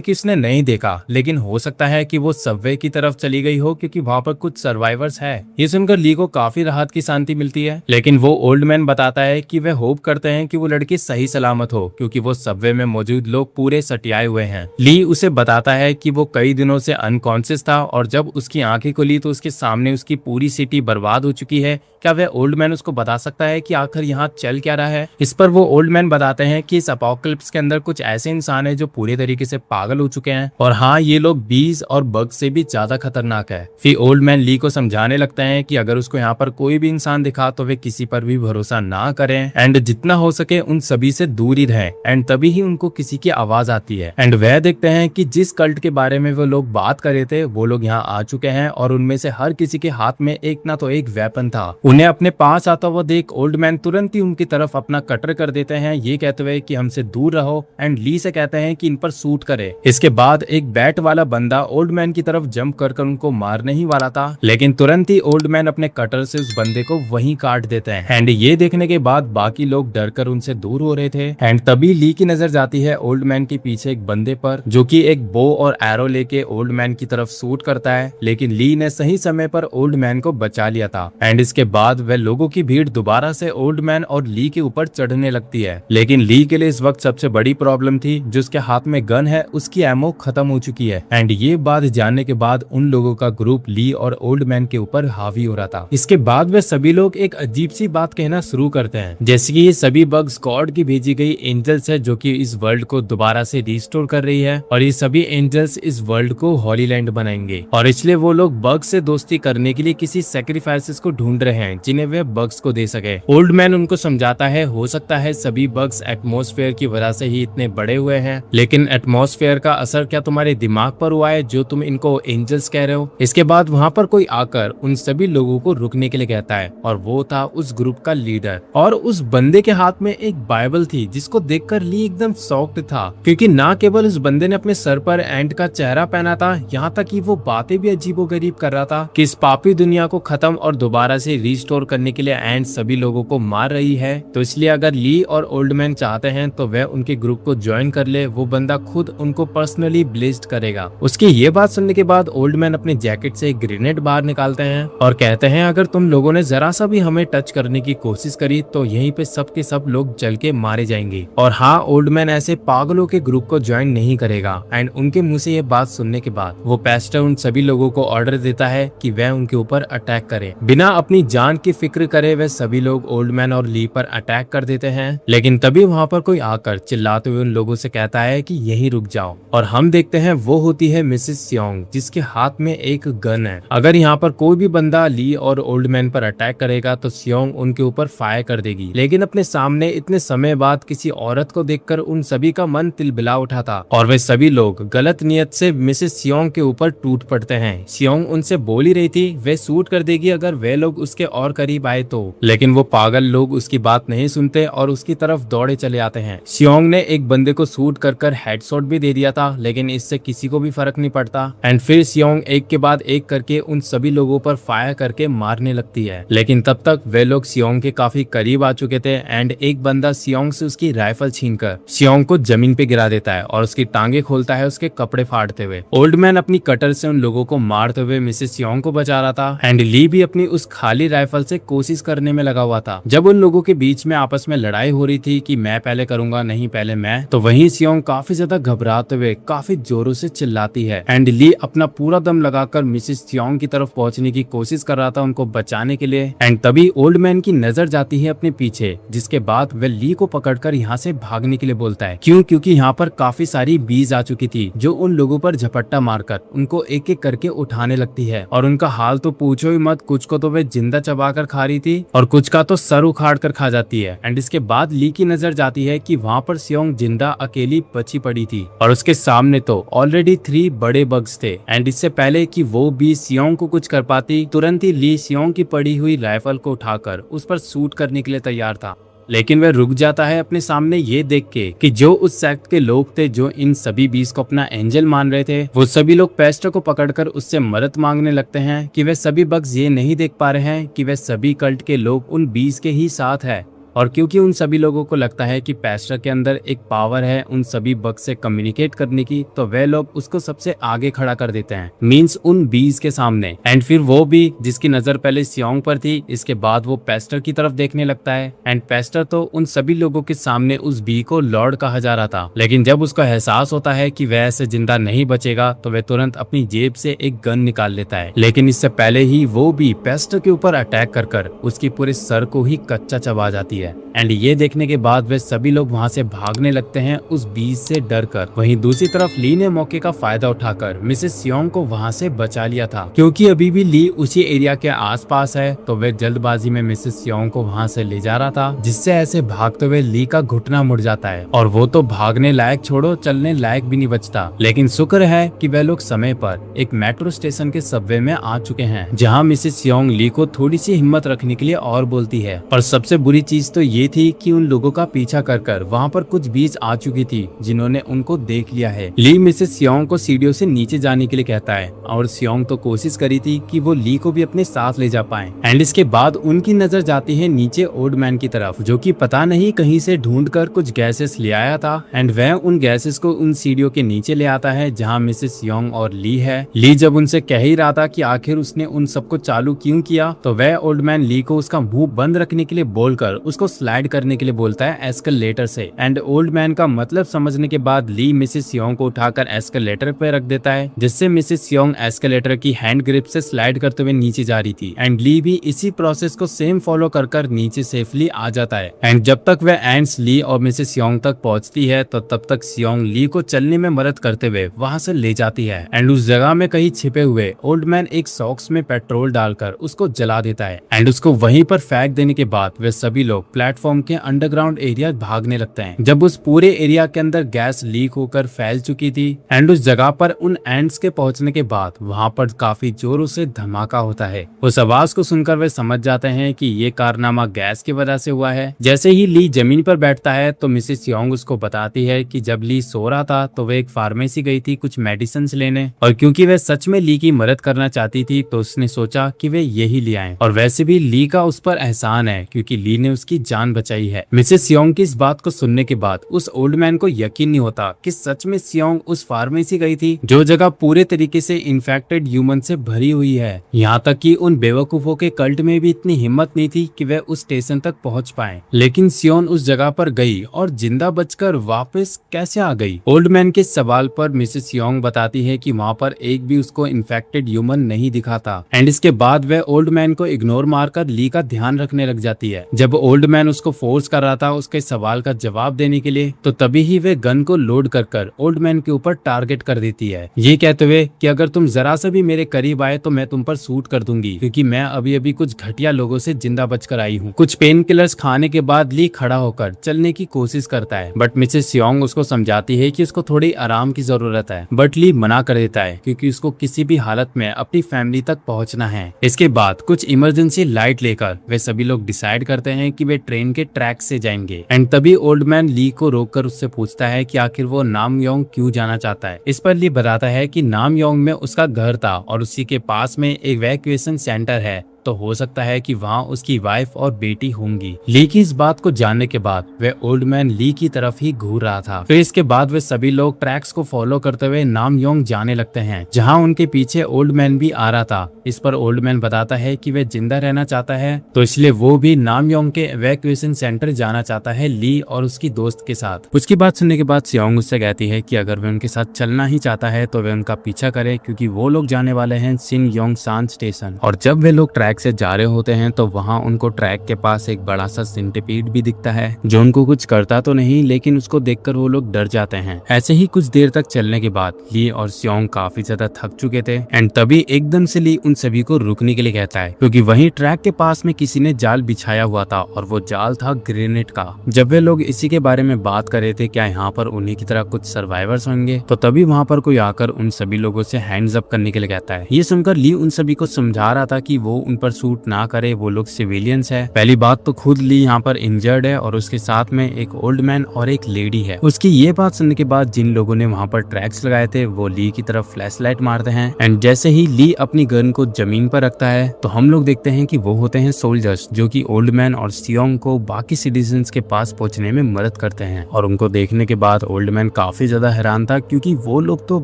कि उसने नहीं देखा, लेकिन हो सकता है कि वो सबवे की तरफ चली गई हो क्योंकि वहाँ पर कुछ सर्वाइवर्स है। ये सुनकर ली को काफी राहत की शांति मिलती है। लेकिन वो ओल्ड मैन बताता है कि वह होप करते हैं कि वो लड़की सही सलामत हो क्योंकि वो सबवे में मौजूद लोग पूरे सटियाए हुए हैं। ली उसे बताता है कि वो कई दिनों से अनकॉन्शियस था और जब उसकी आंखें खुली तो उसके सामने उसकी पूरी सिटी बर्बाद हो चुकी है। क्या वह ओल्ड मैन उसको बता सकता है कि आखिर यहाँ चल क्या रहा है? इस पर वो ओल्ड मैन बताते हैं कि इस अपोकलिप्स के अंदर कुछ ऐसे इंसान है जो पूरे तरीके से पागल हो चुके हैं और हाँ, ये लोग बीज और बग से भी ज्यादा खतरनाक है। फिर ओल्ड मैन ली को समझाने लगते हैं कि अगर उसको यहाँ पर कोई भी इंसान दिखा तो वे किसी पर भी भरोसा ना करें एंड जितना हो सके उन सभी से दूर ही रहें। एंड तभी ही उनको किसी की आवाज आती है एंड वह देखते हैं कि जिस कल्ट के बारे में वो लोग बात कर रहे थे वो लोग यहाँ आ चुके हैं और उनमें से हर किसी के हाथ में एक ना तो एक वेपन था। उन्हें अपने पास आता हुआ देख ओल्ड मैन तुरंत ही उनकी तरफ अपना कटर कर देते हैं, ये कहते हुए कि हमसे दूर रहो एंड ली से कहते हैं कि इन पर शूट करे। इसके बाद एक बैट वाला बंदा ओल्ड मैन की तरफ जंप कर उनको मारने ही वाला था, लेकिन तुरंत ही ओल्ड मैन अपने कटर से उस बंदे को वहीं काट देते हैं। एंड ये देखने के बाद बाकी लोग डर कर उनसे दूर हो रहे थे। एंड तभी ली की नजर जाती है ओल्ड मैन के पीछे एक बंदे पर जो कि एक बो और एरो लेके ओल्ड मैन की तरफ शूट करता है, लेकिन ली ने सही समय पर ओल्ड मैन को बचा लिया था। एंड इसके बाद वह लोगों की भीड़ दोबारा से ओल्ड मैन और ली के ऊपर चढ़ने लगती है। लेकिन ली के लिए इस वक्त सबसे बड़ी प्रॉब्लम थी, जो उसके हाथ में गन है उसकी एमो खत्म हो चुकी है। एंड ये बात जानने के बाद उन लोगों का ग्रुप ली और ओल्ड मैन के ऊपर हावी हो रहा था। इसके बाद वे सभी लोग एक अजीब सी बात कहना शुरू करते हैं, जैसे कि ये सभी बग्स गॉड की भेजी गई एंजल्स है जो कि इस वर्ल्ड को दोबारा से रिस्टोर कर रही है और ये सभी एंजल्स इस वर्ल्ड को हॉली लैंड बनाएंगे और इसलिए वो लोग बग्स से दोस्ती करने के लिए किसी सैक्रिफाइसेस को ढूंढ रहे हैं जिन्हें वे बग्स को दे सके। ओल्ड मैन उनको समझाता है हो सकता है सभी बग्स एटमॉस्फेयर की वजह से ही इतने बड़े हुए हैं, लेकिन एटमॉस्फेयर का असर क्या तुम्हारे दिमाग पर हुआ है जो तुम इनको एंजल्स कह रहे हो? इसके बाद वहाँ पर कोई आकर उन सभी लोगों को रुकने के लिए कहता है और वो था उस ग्रुप का लीडर और उस बंदे के हाथ में एक बाइबल थी जिसको देखकर ली एकदम शॉक्ड था, क्योंकि ना केवल उस बंदे ने अपने सर पर एंट का चेहरा पहना था, यहाँ तक कि वो बातें भी अजीबोगरीब कर रहा था कि इस पापी दुनिया को खत्म और दोबारा से रिस्टोर करने के लिए एंट सभी लोगों को मार रही है। तो इसलिए अगर ली और ओल्ड मैन चाहते हैं तो वह उनके ग्रुप को ज्वाइन कर ले, वो बंदा खुद उनको पर्सनली ब्लेस्ड करेगा। उसकी ये बात सुनने के बाद ओल्ड मैन अपने जैकेट से एक ग्रेनेड बाहर निकालते हैं और कहते हैं अगर तुम लोगों ने जरा सा भी हमें टच करने की कोशिश करी तो यहीं पे सब के सब लोग जल के मारे जाएंगे। और हाँ, ओल्ड मैन ऐसे पागलों के ग्रुप को ज्वाइन नहीं करेगा। एंड उनके मुंह से ये बात सुनने के बाद वो पेस्टर उन सभी लोगों को ऑर्डर देता है कि वह उनके ऊपर अटैक करे। बिना अपनी जान की फिक्र करे वह सभी लोग ओल्ड मैन और ली पर अटैक कर देते हैं। लेकिन तभी वहाँ पर कोई आकर चिल्लाते हुए उन लोगों से कहता है कि यहीं रुक जाओ और हम देखते हैं वो होती है मिसेस सियोंग जिसके हाथ में एक गन है। अगर यहाँ पर कोई भी बंदा ली और ओल्ड मैन पर अटैक करेगा तो सियोंग उनके ऊपर फायर कर देगी, लेकिन अपने सामने इतने समय बाद किसी औरत को देखकर उन सभी का मन तिलबिला उठा था और वे सभी लोग गलत नियत से मिसेस सियोंग के ऊपर टूट पड़ते हैं। सियोंग उनसे बोल ही रही थी वे सूट कर देगी अगर वे लोग उसके और करीब आए तो, लेकिन वो पागल लोग उसकी बात नहीं सुनते और उसकी तरफ दौड़े चले आते हैं। सियोंग ने एक बंदे को सूट कर हेडशॉट भी दे दिया था, लेकिन इससे किसी को भी फर्क नहीं पड़ता। एंड फिर सियोंग एक के बाद एक करके उन सभी लोगों पर फायर करके मारने लगती है, लेकिन तब तक वे लोग सियोंग के काफी करीब आ चुके थे। एंड एक बंदा सियोंग से उसकी राइफल छीनकर सियोंग को जमीन पे गिरा देता है और उसकी टांगे खोलता है उसके कपड़े फाड़ते हुए। ओल्ड मैन अपनी कटर से उन लोगों को मारते हुए मिसेस सियोंग को बचा रहा था एंड ली भी अपनी उस खाली राइफल से कोशिश करने में लगा हुआ था। जब उन लोगों के बीच में आपस में लड़ाई हो रही थी कि मैं पहले करूंगा, नहीं पहले मैं, तो वहीं सियोंग काफी ज्यादा घबराते हुए काफी जोरों से चिल्लाती है एंड ली अपना पूरा दम लगाकर मिसेस सियोंग की तरफ पहुंचने की कोशिश कर रहा था उनको बचाने के लिए। एंड तभी ओल्ड मैन की नजर जाती है अपने पीछे, जिसके बाद वह ली को पकड़कर यहाँ से भागने के लिए बोलता है। क्योंकि यहाँ पर काफी सारी बीज आ चुकी थी जो उन लोगों पर झपट्टा मारकर उनको एक एक करके उठाने लगती है और उनका हाल तो पूछो ही मत, कुछ को तो वे जिंदा चबा कर खा रही थी और कुछ का तो सर उखाड़ कर खा जाती है। एंड इसके बाद ली की नजर जाती है कि वहाँ पर सियोंग जिंदा अकेली बची पड़ी थी और उसके सामने तो ऑलरेडी 3 बड़े बग्स थे। एंड इससे पहले कि वो भी सियोंग को कुछ कर पाती, तुरंत ही ली सियोंग की पड़ी हुई राइफल को उठाकर उस पर शूट करने के लिए तैयार था, लेकिन वह रुक जाता है अपने सामने ये देख के कि जो उस सेक्ट के लोग थे जो इन सभी बीस को अपना एंजल मान रहे थे, वो सभी लोग पेस्टर को पकड़कर उससे मदद मांगने लगते हैं कि वे सभी बग्स ये नहीं देख पा रहे हैं कि वे सभी कल्ट के लोग उन बीस के ही साथ है। और क्योंकि उन सभी लोगों को लगता है कि पेस्टर के अंदर एक पावर है उन सभी बग्स से कम्युनिकेट करने की, तो वे लोग उसको सबसे आगे खड़ा कर देते हैं, मींस उन बीज के सामने। एंड फिर वो भी जिसकी नजर पहले सियोंग पर थी, इसके बाद वो पेस्टर की तरफ देखने लगता है। एंड पेस्टर तो उन सभी लोगों के सामने उस बी को लॉर्ड कहा जा रहा था, लेकिन जब उसको एहसास होता है कि वह ऐसे जिंदा नहीं बचेगा तो वह तुरंत अपनी जेब से एक गन निकाल लेता है, लेकिन इससे पहले ही वो भी पेस्टर के ऊपर अटैक कर उसकी पूरे सर को ही कच्चा चबा जाती है। एंड ये देखने के बाद वे सभी लोग वहाँ से भागने लगते हैं उस बीज से डरकर। वहीं दूसरी तरफ ली ने मौके का फायदा उठाकर मिसेस सियोंग को वहाँ से बचा लिया था, क्योंकि अभी भी ली उसी एरिया के आसपास है, तो वे जल्दबाजी में मिसेस सियोंग को वहाँ से ले जा रहा था, जिससे ऐसे भागते हुए ली का घुटना मुड़ जाता है और वो तो भागने लायक छोड़ो चलने लायक भी नहीं बचता। लेकिन शुक्र है कि वे लोग समय पर एक मेट्रो स्टेशन के सबवे में आ चुके हैं, जहाँ मिसेस सियोंग ली को थोड़ी सी हिम्मत रखने के लिए और बोलती है। और सबसे बुरी चीज तो ये थी कि उन लोगों का पीछा कर वहाँ पर कुछ बीज आ चुकी थी जिन्होंने उनको देख लिया है। ली मिसेस सियोंग को सीढ़ियों से नीचे जाने के लिए कहता है और सियोंग तो कोशिश करी थी कि वो ली को भी अपने साथ ले जा पाए। एंड इसके बाद उनकी नजर जाती है नीचे ओल्ड मैन की तरफ, जो कि पता नहीं कहीं से ढूंढकर कुछ गैसेस ले आया था। एंड वह उन गैसेस को उन सीढ़ियों के नीचे ले आता है जहाँ मिसेस सियोंग और ली है। ली जब उनसे कह ही रहा था कि आखिर उसने उन सबको चालू क्यों किया, तो वह ओल्ड मैन ली को उसका मुंह बंद रखने के लिए बोलकर उसको स्लाइड करने के लिए बोलता है एस्केलेटर से। एंड ओल्ड मैन का मतलब समझने के बाद ली मिसेस सियोंग को उठाकर एस्केलेटर पे रख देता है, जिससे मिसेस सियोंग एस्केलेटर की हैंड ग्रिप से स्लाइड करते हुए नीचे जा रही थी। एंड ली भी इसी प्रोसेस को सेम फॉलो कर नीचे सेफली आ जाता है। एंड जब तक वह एंड्स ली और मिसेस सियोंग तक पहुंचती है, तो तब तक सियोंग ली को चलने में मदद करते हुए वहां से ले जाती है। एंड उस जगह में कहीं छिपे हुए ओल्ड मैन एक सॉक्स में पेट्रोल डालकर उसको जला देता है। एंड उसको वहीं पर फेंक देने के बाद वे सभी लोग प्लेटफॉर्म के अंडरग्राउंड एरिया भागने लगते हैं, जब उस पूरे एरिया के अंदर गैस लीक होकर फैल चुकी थी। एंड उस जगह पर उन एंड्स के पहुंचने के बाद वहां पर काफी जोरों से धमाका होता है। उस आवाज को सुनकर वे समझ जाते हैं कि ये कारनामा गैस की वजह से हुआ है। जैसे ही ली जमीन पर बैठता है तो मिसेस सियोंग उसको बताती है कि जब ली सो रहा था तो वे एक फार्मेसी गई थी कुछ मेडिसिन लेने, और क्योंकि वे सच में ली की मदद करना चाहती थी तो उसने सोचा कि वे यही ले आए। और वैसे भी ली का उस पर एहसान है क्योंकि ली ने उसकी जान बचाई है। मिसेस सियोंग की इस बात को सुनने के बाद उस ओल्ड मैन को यकीन नहीं होता कि सच में सियोंग उस फार्मेसी गई थी, जो जगह पूरे तरीके से इन्फेक्टेड ह्यूमन से भरी हुई है। यहाँ तक कि उन बेवकूफों के कल्ट में भी इतनी हिम्मत नहीं थी कि वे उस स्टेशन तक पहुँच पाए। लेकिन सियोंग उस जगह पर गई और जिंदा बचकर वापस कैसे आ गई? ओल्ड मैन के सवाल पर मिसेस सियोंग बताती है कि वहाँ पर एक भी उसको इन्फेक्टेड ह्यूमन नहीं दिखा था। एंड इसके बाद वह ओल्ड मैन को इग्नोर मारकर ली का ध्यान रखने लग जाती है। जब ओल्ड मैन उसको फोर्स कर रहा था उसके सवाल का जवाब देने के लिए, तो तभी ही वे गन को लोड कर ओल्ड मैन के ऊपर टारगेट कर देती है, ये कहते हुए कि अगर तुम जरा सा भी मेरे करीब आए तो मैं तुम पर शूट कर दूंगी, क्योंकि मैं अभी अभी कुछ घटिया लोगों से जिंदा बचकर आई हूँ। कुछ पेन किलर्स खाने के बाद ली खड़ा होकर चलने की कोशिश करता है, बट मिसेस सियोंग उसको समझाती है कि उसको थोड़ी आराम की जरूरत है, बट ली मना कर देता है क्योंकि उसको किसी भी हालत में अपनी फैमिली तक पहुंचना है। इसके बाद कुछ इमरजेंसी लाइट लेकर वे सभी लोग डिसाइड करते हैं कि वे ट्रेन के ट्रैक से जाएंगे। एंड तभी ओल्ड मैन ली को रोककर उससे पूछता है कि आखिर वो नामयोंग क्यों जाना चाहता है। इस पर ली बताता है कि नामयोंग में उसका घर था और उसी के पास में एक वैक्यूएशन सेंटर है, तो हो सकता है कि वहाँ उसकी वाइफ और बेटी होंगी। ली की इस बात को जानने के बाद वे ओल्ड मैन ली की तरफ ही घूर रहा था। फिर इसके बाद वे सभी लोग ट्रैक्स को फॉलो करते हुए नामयोंग जाने लगते हैं, जहाँ उनके पीछे ओल्ड मैन भी आ रहा था। इस पर ओल्ड मैन बताता है कि वे जिंदा रहना चाहता है, तो इसलिए वो भी नामयोंग के इवैक्यूएशन सेंटर जाना चाहता है ली और उसकी दोस्त के साथ। उसकी बात सुनने के बाद सियोंग उससे कहती है कि अगर वे उनके साथ चलना ही चाहता है तो वे उनका पीछा करे, क्योंकि वो लोग जाने वाले हैं सिन योंगसान स्टेशन। और जब वे लोग ट्रैक से जा रहे होते हैं तो वहाँ उनको ट्रैक के पास एक बड़ा सा सेंटीपीड भी दिखता है, जो उनको कुछ करता तो नहीं, लेकिन उसको देखकर वो लोग डर जाते हैं। ऐसे ही कुछ देर तक चलने के बाद ली और सियोंग काफी ज्यादा थक चुके थे, एंड तभी एकदम से ली उन सभी को रुकने के लिए कहता है, क्योंकि वहीं ट्रैक के पास में किसी ने जाल बिछाया हुआ था और वो जाल था ग्रेनेड का। जब वे लोग इसी के बारे में बात कर रहे थे क्या यहाँ पर उन्हीं की तरह कुछ सर्वाइवर्स होंगे, तो तभी वहाँ पर कोई आकर उन सभी लोगों से हैंड्स अप करने के लिए कहता है। ये सुनकर ली उन सभी को समझा रहा था कि वो उन पर शूट ना करे, वो लोग सिविलियंस है। पहली बात तो खुद ली यहाँ पर इंजर्ड है और उसके साथ में एक ओल्ड मैन और एक लेडी है। उसकी ये बात सुनने के बाद जिन लोगों ने वहाँ पर ट्रैक्स लगाए थे वो ली की तरफ फ्लैशलाइट मारते हैं, एंड जैसे ही ली अपनी गन को जमीन पर रखता है तो हम लोग देखते हैं कि वो होते हैं सोल्जर्स, जो कि ओल्ड मैन और सियोंग को बाकी सिटीजन्स के पास पहुंचने में मदद करते हैं। और उनको देखने के बाद ओल्ड मैन काफी ज्यादा हैरान था, क्योंकि वो लोग तो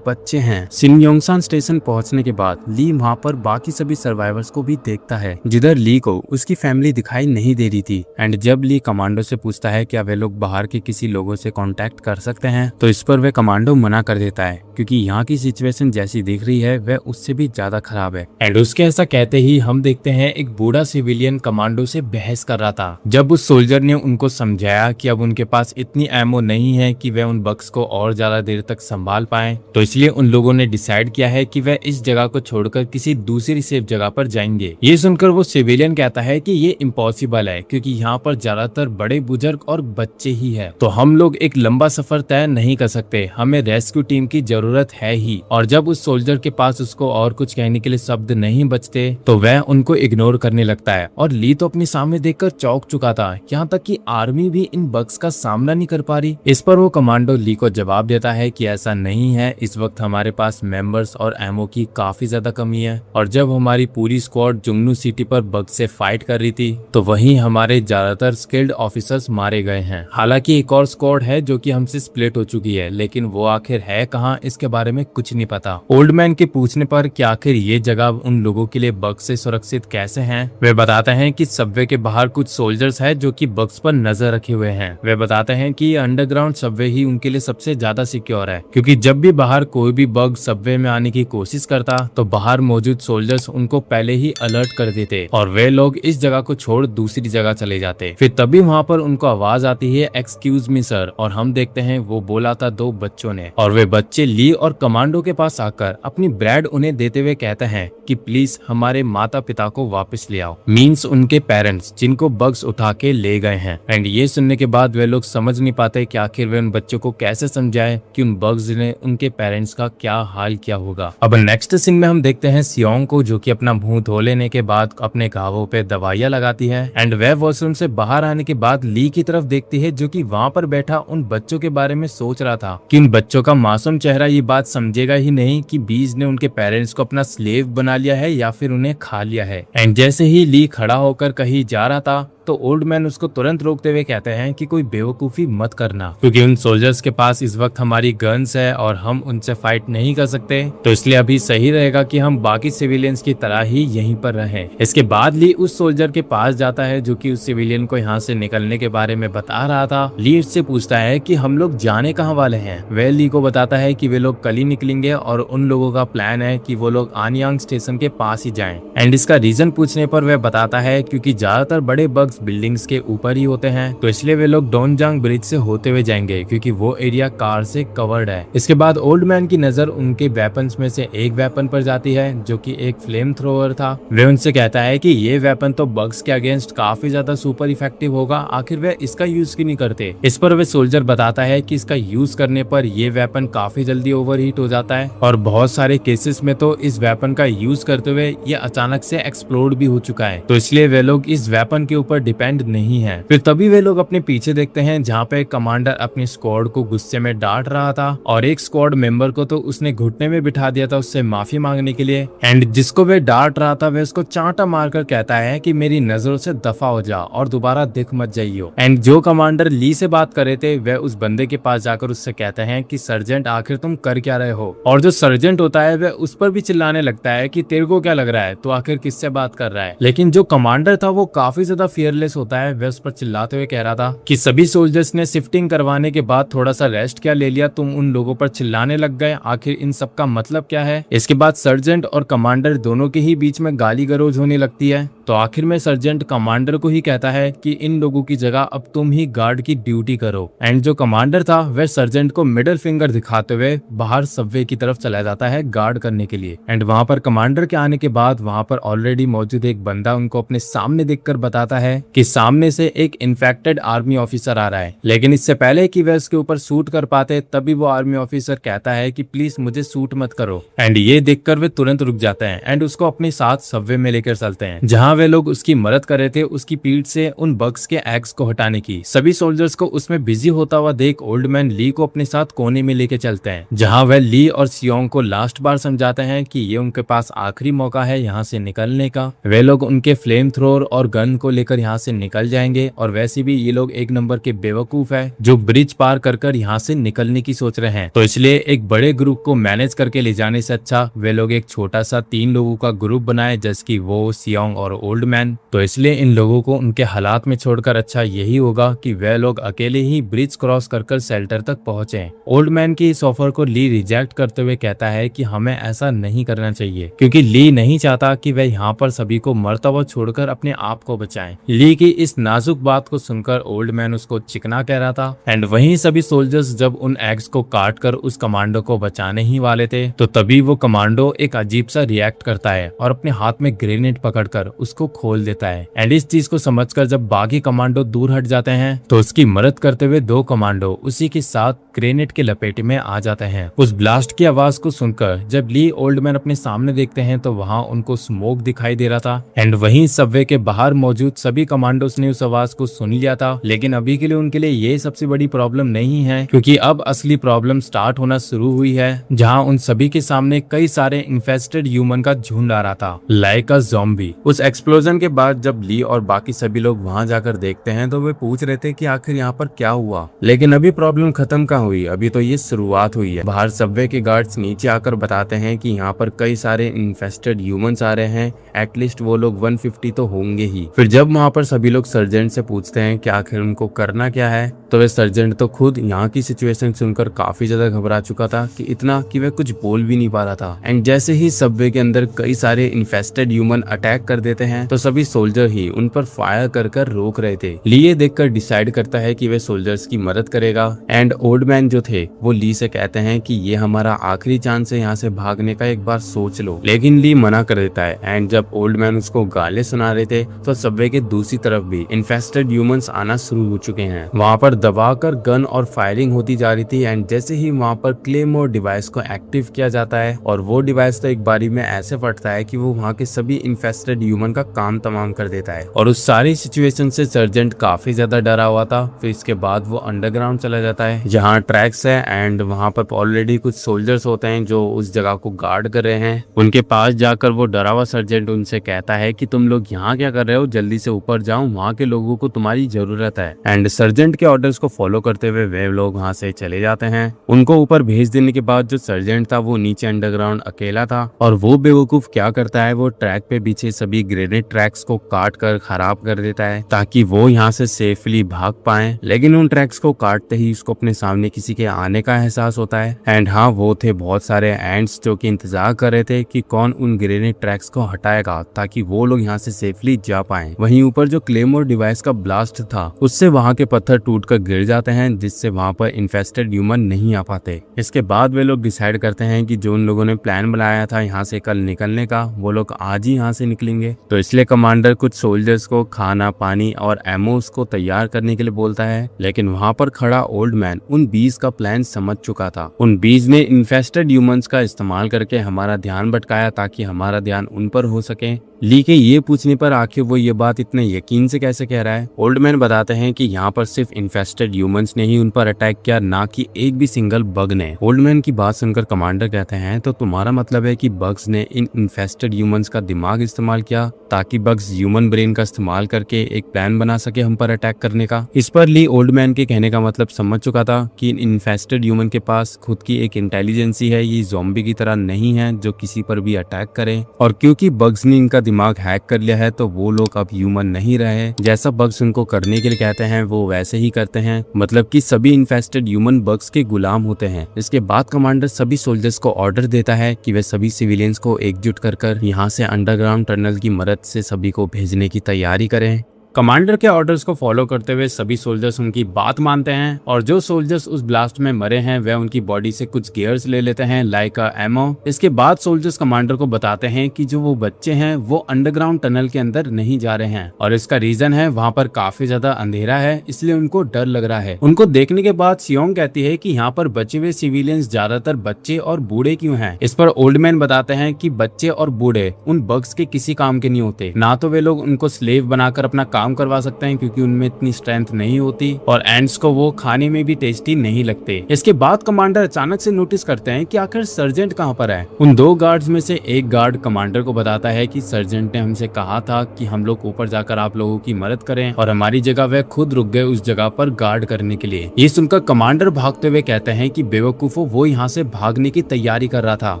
बच्चे हैं। सिन योंगसान स्टेशन पहुंचने के बाद ली वहाँ पर बाकी सभी सर्वाइवर्स को भी देखता है, जिधर ली को उसकी फैमिली दिखाई नहीं दे रही थी। एंड जब ली कमांडो से पूछता है क्या वे लोग बाहर के किसी लोगों से कांटेक्ट कर सकते हैं, तो इस पर वे कमांडो मना कर देता है, क्योंकि यहाँ की सिचुएशन जैसी दिख रही है वह उससे भी ज्यादा खराब है। एंड उसके ऐसा कहते ही हम देखते हैं एक बूढ़ा सिविलियन कमांडो से बहस कर रहा था। जब उस सोल्जर ने उनको समझाया कि अब उनके पास इतनी एमो नहीं है कि वे उन बक्स को और ज्यादा देर तक संभाल पाए, तो इसलिए उन लोगों ने डिसाइड किया है कि वे इस जगह को छोड़कर किसी दूसरी सेफ जगह पर जाएंगे। ये सुनकर वो सिविलियन कहता है कि ये इम्पॉसिबल है, क्योंकि यहाँ पर ज्यादातर बड़े बुजुर्ग और बच्चे ही है, तो हम लोग एक लंबा सफर तय नहीं कर सकते, हमें रेस्क्यू टीम की जरूरत है ही। और जब उस सोल्जर के पास उसको और कुछ कहने के लिए शब्द नहीं बचते तो वह उनको इग्नोर करने लगता है। और ली तो अपने सामने देखकर चौंक चुका था, यहाँ तक कि आर्मी भी इन बग्स का सामना नहीं कर पा रही। इस पर वो कमांडो ली को जवाब देता है कि ऐसा नहीं है, इस वक्त हमारे पास मेंबर्स और एमओ की काफी ज्यादा कमी है, और जब हमारी पूरी स्क्वाड जुंगनू सिटी पर बग से फाइट कर रही थी तो वहीं हमारे ज्यादातर स्किल्ड ऑफिसर्स मारे गए हैं। हालांकि एक और स्क्वाड है जो कि हमसे स्प्लिट हो चुकी है, लेकिन वो आखिर है कहाँ इसके बारे में कुछ नहीं पता। ओल्ड मैन के पूछने पर कि आखिर ये जगह उन लोगों के लिए बग से सुरक्षित कैसे हैं, वे बताते हैं कि सबवे के बाहर कुछ सोल्जर्स हैं जो कि बग्स पर नजर रखे हुए हैं। वे बताते हैं कि अंडरग्राउंड सबवे ही उनके लिए सबसे ज्यादा सिक्योर है, क्योंकि जब भी बाहर कोई भी बग सबवे में आने की कोशिश करता तो बाहर मौजूद सोल्जर्स उनको पहले ही अलर्ट कर देते और वे लोग इस जगह को छोड़ दूसरी जगह चले जाते। फिर तभी वहाँ पर उनको आवाज आती है एक्सक्यूज मी सर, और हम देखते हैं वो बोला था 2 बच्चों ने, और वे बच्चे ली और कमांडो के पास आकर अपनी ब्रेड उन्हें देते हुए कहते हैं कि प्लीज हमारे माता पिता को वापस ले आओ, मींस उनके पेरेंट्स जिनको बग्स उठा के ले गए हैं। एंड ये सुनने के बाद वे लोग समझ नहीं पाते कि आखिर वे उन बच्चों को कैसे समझाए कि उन बग्स ने उनके पेरेंट्स का क्या हाल किया होगा। अब नेक्स्ट सीन में हम देखते हैं सियोंग को, जो कि अपना मुंह धो लेने के बाद अपने घावों पे दवाइयां लगाती है, एंड वह वॉशरूम से बाहर आने के बाद ली की तरफ देखती है, जो कि वहाँ पर बैठा उन बच्चों के बारे में सोच रहा था कि उन बच्चों का मासूम चेहरा ये बात समझेगा ही नहीं कि बीज ने उनके पेरेंट्स को अपना स्लेव बना लिया है या फिर उन्हें खा लिया है। एंड जैसे ही ली खड़ा होकर कहीं जा रहा था तो ओल्ड मैन उसको तुरंत रोकते हुए कहते हैं कि कोई बेवकूफी मत करना, क्योंकि उन सोल्जर्स के पास इस वक्त हमारी गन्स है और हम उनसे फाइट नहीं कर सकते, तो इसलिए अभी सही रहेगा कि हम बाकी सिविलियंस की तरह ही यहीं पर रहें। इसके बाद ली उस सोल्जर के पास जाता है जो कि उस सिविलियन को यहाँ से निकलने के बारे में बता रहा था। ली इससे पूछता है कि हम लोग जाने कहाँ वाले हैं। वह ली को बताता है कि वे लोग कल ही निकलेंगे और उन लोगों का प्लान है कि वो लोग आनयांग स्टेशन के पास ही जाएं। एंड इसका रीजन पूछने पर वह बताता है क्योंकि ज्यादातर बड़े बग्स ट्रैक्स बिल्डिंग्स के ऊपर ही होते हैं, तो इसलिए वे लोग डोनजांग ब्रिज से होते हुए जाएंगे क्योंकि वो एरिया कार से कवर्ड है। इसके बाद ओल्ड मैन की नजर उनके वेपन्स में से एक वेपन पर जाती है जो कि एक फ्लेम थ्रोवर था। वे उनसे कहता है कि ये वेपन तो बग्स के अगेंस्ट काफी ज्यादा सुपर इफेक्टिव होगा, आखिर वे इसका यूज क्यों नहीं करते। इस पर वे सोल्जर बताता है कि इसका यूज करने पर ये वेपन काफी जल्दी ओवरहीट हो जाता है और बहुत सारे केसेस में तो इस वेपन का यूज करते हुए ये अचानक से एक्सप्लोड भी हो चुका है, तो इसलिए वे लोग इस वेपन के ऊपर डिपेंड नहीं है। फिर तभी वे लोग अपने पीछे देखते हैं जहाँ पे कमांडर अपनी स्क्वाड को गुस्से में डांट रहा था और एक स्क्वाड मेंबर को तो उसने घुटने में बिठा दिया था उससे माफी मांगने के लिए। एंड जिसको वे डांट रहा था वे उसको चांटा मारकर कहता है कि मेरी नजरों से दफा हो जा और दोबारा दिख मत जाइयो। एंड जो कमांडर ली से बात कर रहे थे वे उस बंदे के पास जाकर उससे कहते हैं कि सर्जेंट आखिर तुम कर क्या रहे हो, और जो सर्जेंट होता है वह उस पर भी चिल्लाने लगता है कि तेरे को क्या लग रहा है, तो आखिर किससे बात कर रहा है। लेकिन जो कमांडर था वो काफी ज्यादा फियरलेस होता है, वह उस पर चिल्लाते हुए कह रहा था कि सभी सोल्जर्स ने शिफ्टिंग करवाने के बाद थोड़ा सा रेस्ट क्या ले लिया, तुम उन लोगों पर चिल्लाने लग गए, आखिर इन सब का मतलब क्या है। इसके बाद सर्जेंट और कमांडर दोनों के ही बीच में गाली गलौज होने लगती है, तो आखिर में सर्जेंट कमांडर को ही कहता है कि इन लोगों की जगह अब तुम ही गार्ड की ड्यूटी करो। एंड जो कमांडर था वह सर्जेंट को मिडिल फिंगर दिखाते हुए बाहर सबवे की तरफ चला जाता है गार्ड करने के लिए। एंड वहां पर कमांडर के आने के बाद वहां पर ऑलरेडी मौजूद एक बंदा उनको अपने सामने देखकर बताता है कि सामने से एक इन्फेक्टेड आर्मी ऑफिसर आ रहा है, लेकिन इससे पहले कि वह उसके ऊपर शूट कर पाते तभी वो आर्मी ऑफिसर कहता है कि प्लीज मुझे शूट मत करो। एंड ये देखकर वे तुरंत रुक जाते हैं एंड उसको अपने साथ सबवे में लेकर चलते हैं जहाँ वे लोग उसकी मदद कर रहे थे उसकी पीठ से उन बग्स के एग्स को हटाने की। सभी सोल्जर्स को उसमें बिजी होता हुआ देख ओल्ड मैन ली को अपने साथ कोने में लेके चलते हैं जहां वह ली और सियोंग को लास्ट बार समझाते हैं कि ये उनके पास आखिरी मौका है यहाँ से निकलने का। वे लोग उनके फ्लेम थ्रोर और गन को लेकर यहाँ से निकल जाएंगे और वैसे भी ये लोग एक नंबर के बेवकूफ है जो ब्रिज पार कर यहाँ से निकलने की सोच रहे हैं, तो इसलिए एक बड़े ग्रुप को मैनेज करके ले जाने से अच्छा वे लोग एक छोटा सा 3 लोगों का ग्रुप बनाए जैसे वो सियोंग और ओल्ड मैन। तो इसलिए इन लोगों को उनके हालात में छोड़कर अच्छा यही होगा कि वे लोग अकेले ही ब्रिज क्रॉस कर शेल्टर तक पहुंचे। ओल्ड मैन की इस ऑफर को ली रिजेक्ट करते हुए कहता है कि हमें ऐसा नहीं करना चाहिए क्योंकि ली नहीं चाहता कि वह यहाँ पर सभी को मरता हुआ छोड़कर अपने आप को बचाएं। ली की इस नाजुक बात को सुनकर ओल्ड मैन उसको चिकना कह रहा था। एंड वहीं सभी सोल्जर्स जब उन एग्स को काट कर उस कमांडो को बचाने ही वाले थे तो तभी वो कमांडो एक अजीब सा रिएक्ट करता है और अपने हाथ में ग्रेनेड पकड़कर उसको खोल देता है। एंड इस चीज को समझकर जब बाकी कमांडो दूर हट जाते हैं तो उसकी मदद करते हुए 2 कमांडो उसी के साथ ग्रेनेड के लपेटे में आ जाते हैं। उस ब्लास्ट की आवाज को सुनकर जब ली ओल्ड मैन अपने सामने देखते हैं तो वहाँ उनको स्मोक दिखाई दे रहा था। एंड वहीं सबवे के बाहर मौजूद सभी कमांडोस ने उस आवाज को सुन लिया था, लेकिन अभी के लिए उनके लिए ये सबसे बड़ी प्रॉब्लम नहीं है क्योंकि अब असली प्रॉब्लम स्टार्ट होना शुरू हुई है जहाँ उन सभी के सामने कई सारे इन्फेस्टेड ह्यूमन का झुंड आ रहा था लाइक अ ज़ॉम्बी। उस एक्सप्लोजन के बाद जब ली और बाकी सभी लोग वहां जाकर देखते हैं तो वे पूछ रहे थे कि आखिर यहाँ पर क्या हुआ, लेकिन अभी प्रॉब्लम खत्म कहाँ हुई, अभी तो ये शुरुआत हुई है। बाहर सबवे के गार्ड्स नीचे आकर बताते हैं कि यहाँ पर कई सारे इन्फेस्टेड ह्यूमंस आ रहे हैं, एटलीस्ट वो लोग 150 तो होंगे ही। फिर जब वहाँ पर सभी लोग सर्जेंट से पूछते हैं कि आखिर उनको करना क्या है तो वे सर्जेंट तो खुद यहाँ की सिचुएशन सुनकर काफी ज्यादा घबरा चुका था कि इतना कि वह कुछ बोल भी नहीं पा रहा था। एंड जैसे ही सबवे के अंदर कई सारे इन्फेस्टेड ह्यूमन अटैक कर देते हैं तो सभी सोल्जर ही उन पर फायर कर रोक रहे थे। ली ये देखकर डिसाइड करता है कि वे सोल्जर्स की मदद करेगा। एंड ओल्ड मैन जो थे वो ली से कहते हैं कि ये हमारा आखिरी चांस है यहाँ से भागने का, एक बार सोच लो, लेकिन ली मना कर देता है। एंड जब ओल्ड मैन उसको गाले सुना रहे थे तो सबवे के दूसरी तरफ भी इन्फेस्टेड ह्यूमंस आना शुरू हो चुके हैं। वहाँ पर दबाकर गन और फायरिंग होती जा रही थी। एंड जैसे ही वहाँ पर क्लेमोर डिवाइस को एक्टिव किया जाता है और वो डिवाइस तो एक बारी में ऐसे फटता है कि वो वहाँ के सभी इन्फेस्टेड ह्यूमन का काम तमाम कर देता है और उस सारी सिचुएशन से सर्जेंट काफी ज्यादा डरा हुआ था। फिर इसके बाद वो अंडरग्राउंड चला जाता है जहाँ ट्रैक्स है एंड वहाँ पर ऑलरेडी कुछ सोल्जर्स होते हैं जो उस जगह को गार्ड कर रहे हैं। उनके पास जाकर वो डरा हुआ सर्जेंट उनसे कहता है कि तुम लोग यहाँ क्या कर रहे हो, जल्दी से ऊपर जाओ, वहाँ के लोगों को तुम्हारी जरूरत है। एंड सर्जेंट के ऑर्डर्स को फॉलो करते हुए वे लोग वहाँ से चले जाते हैं। उनको ऊपर भेज देने के बाद जो सर्जेंट था वो नीचे अंडरग्राउंड अकेला था और वो बेवकूफ क्या करता है, वो ट्रैक पे पीछे सभी ग्रेनेड ट्रैक्स को काट कर खराब कर देता है ताकि वो यहाँ से सेफली भाग पाए। लेकिन उन ट्रैक्स को काटते ही उसको अपने सामने किसी के आने का एहसास होता है। एंड हाँ, वो थे बहुत सारे एंड्स जो कि इंतजार कर रहे थे कि कौन उन ग्रेनेड ट्रैक्स को हटाएगा ताकि वो लोग यहाँ से सेफली जा पाए। वहीं ऊपर पर जो क्लेमोर डिवाइस का ब्लास्ट था उससे वहाँ के पत्थर टूटकर गिर जाते हैं, जिससे वहाँ पर इन्फेस्टेड ह्यूमन नहीं आ पाते। इसके बाद वे लोग डिसाइड करते हैं कि जो उन लोगों ने प्लान बनाया था यहाँ से कल निकलने का, वो लोग आज ही यहाँ से निकलेंगे। तो इसलिए कमांडर कुछ सोल्जर्स को खाना, पानी और एमोस को तैयार करने के लिए बोलता है, लेकिन वहाँ पर खड़ा ओल्ड मैन उन बीज का प्लान समझ चुका था। उन बीज ने इन्फेस्टेड ह्यूमंस का इस्तेमाल करके हमारा ध्यान भटकाया ताकि हमारा ध्यान उन पर हो सके। ली के ये पूछने पर आखिर वो ये बात इतने यकीन से कैसे कह रहा है, ओल्ड मैन बताते हैं कि यहाँ पर सिर्फ इन्फेस्टेड ह्यूमंस ने ही उन पर अटैक किया, ना कि एक भी सिंगल बग ने। ओल्ड मैन की बात सुनकर कमांडर कहते हैं, तो तुम्हारा मतलब है कि बग्स ने इन इन्फेस्टेड ह्यूमंस का दिमाग इस्तेमाल किया ताकि बग्स ह्यूमन ब्रेन का इस्तेमाल करके एक प्लान बना सके हम पर अटैक करने का। इस पर ली ओल्ड मैन के कहने का मतलब समझ चुका था कि इन इन्फेस्टेड ह्यूमन के पास खुद की एक इंटेलिजेंसी है, ये ज़ॉम्बी की तरह नहीं है जो किसी पर भी अटैक करे। और क्योंकि बग्स ने इनका दिमाग हैक कर लिया है तो वो लोग अब ह्यूमन नहीं रहे, जैसा बग्स उनको करने के लिए कहते हैं वो वैसे ही करते हैं, मतलब कि सभी इन्फेस्टेड ह्यूमन बग्स के गुलाम होते हैं। इसके बाद कमांडर सभी सोल्जर्स को ऑर्डर देता है कि वे सभी सिविलियंस को एकजुट कर यहाँ से अंडरग्राउंड टनल की मदद से सभी को भेजने की तैयारी करें। कमांडर के ऑर्डर्स को फॉलो करते हुए सभी सोल्जर्स उनकी बात मानते हैं और जो सोल्जर्स उस ब्लास्ट में मरे हैं वे उनकी बॉडी से कुछ गियर्स ले लेते हैं लाइक एमो। इसके बाद सोल्जर्स कमांडर को बताते हैं कि जो वो बच्चे हैं वो अंडरग्राउंड टनल के अंदर नहीं जा रहे हैं और इसका रीजन है वहाँ पर काफी ज्यादा अंधेरा है, इसलिए उनको डर लग रहा है। उनको देखने के बाद सियोंग कहती है कि यहाँ पर बचे हुए सिविलियंस ज्यादातर बच्चे और बूढ़े क्यों हैं। इस पर ओल्ड मैन बताते हैं कि बच्चे और बूढ़े उन बग्स के किसी काम के नहीं होते, ना तो वे लोग उनको स्लेव बनाकर अपना काम करवा सकते हैं क्योंकि उनमें इतनी स्ट्रेंथ नहीं होती और एंड्स को वो खाने में भी टेस्टी नहीं लगते। इसके बाद कमांडर अचानक से नोटिस करते हैं कि आखिर सर्जेंट कहाँ पर है। उन दो गार्ड्स में से एक गार्ड कमांडर को बताता है कि सर्जेंट ने हमसे कहा था कि हम लोग ऊपर जाकर आप लोगों की मदद करें और हमारी जगह वह खुद रुक गए उस जगह पर गार्ड करने के लिए। ये सुनकर कमांडर भागते हुए कहते हैं कि बेवकूफो, वो यहाँ से भागने की तैयारी कर रहा था।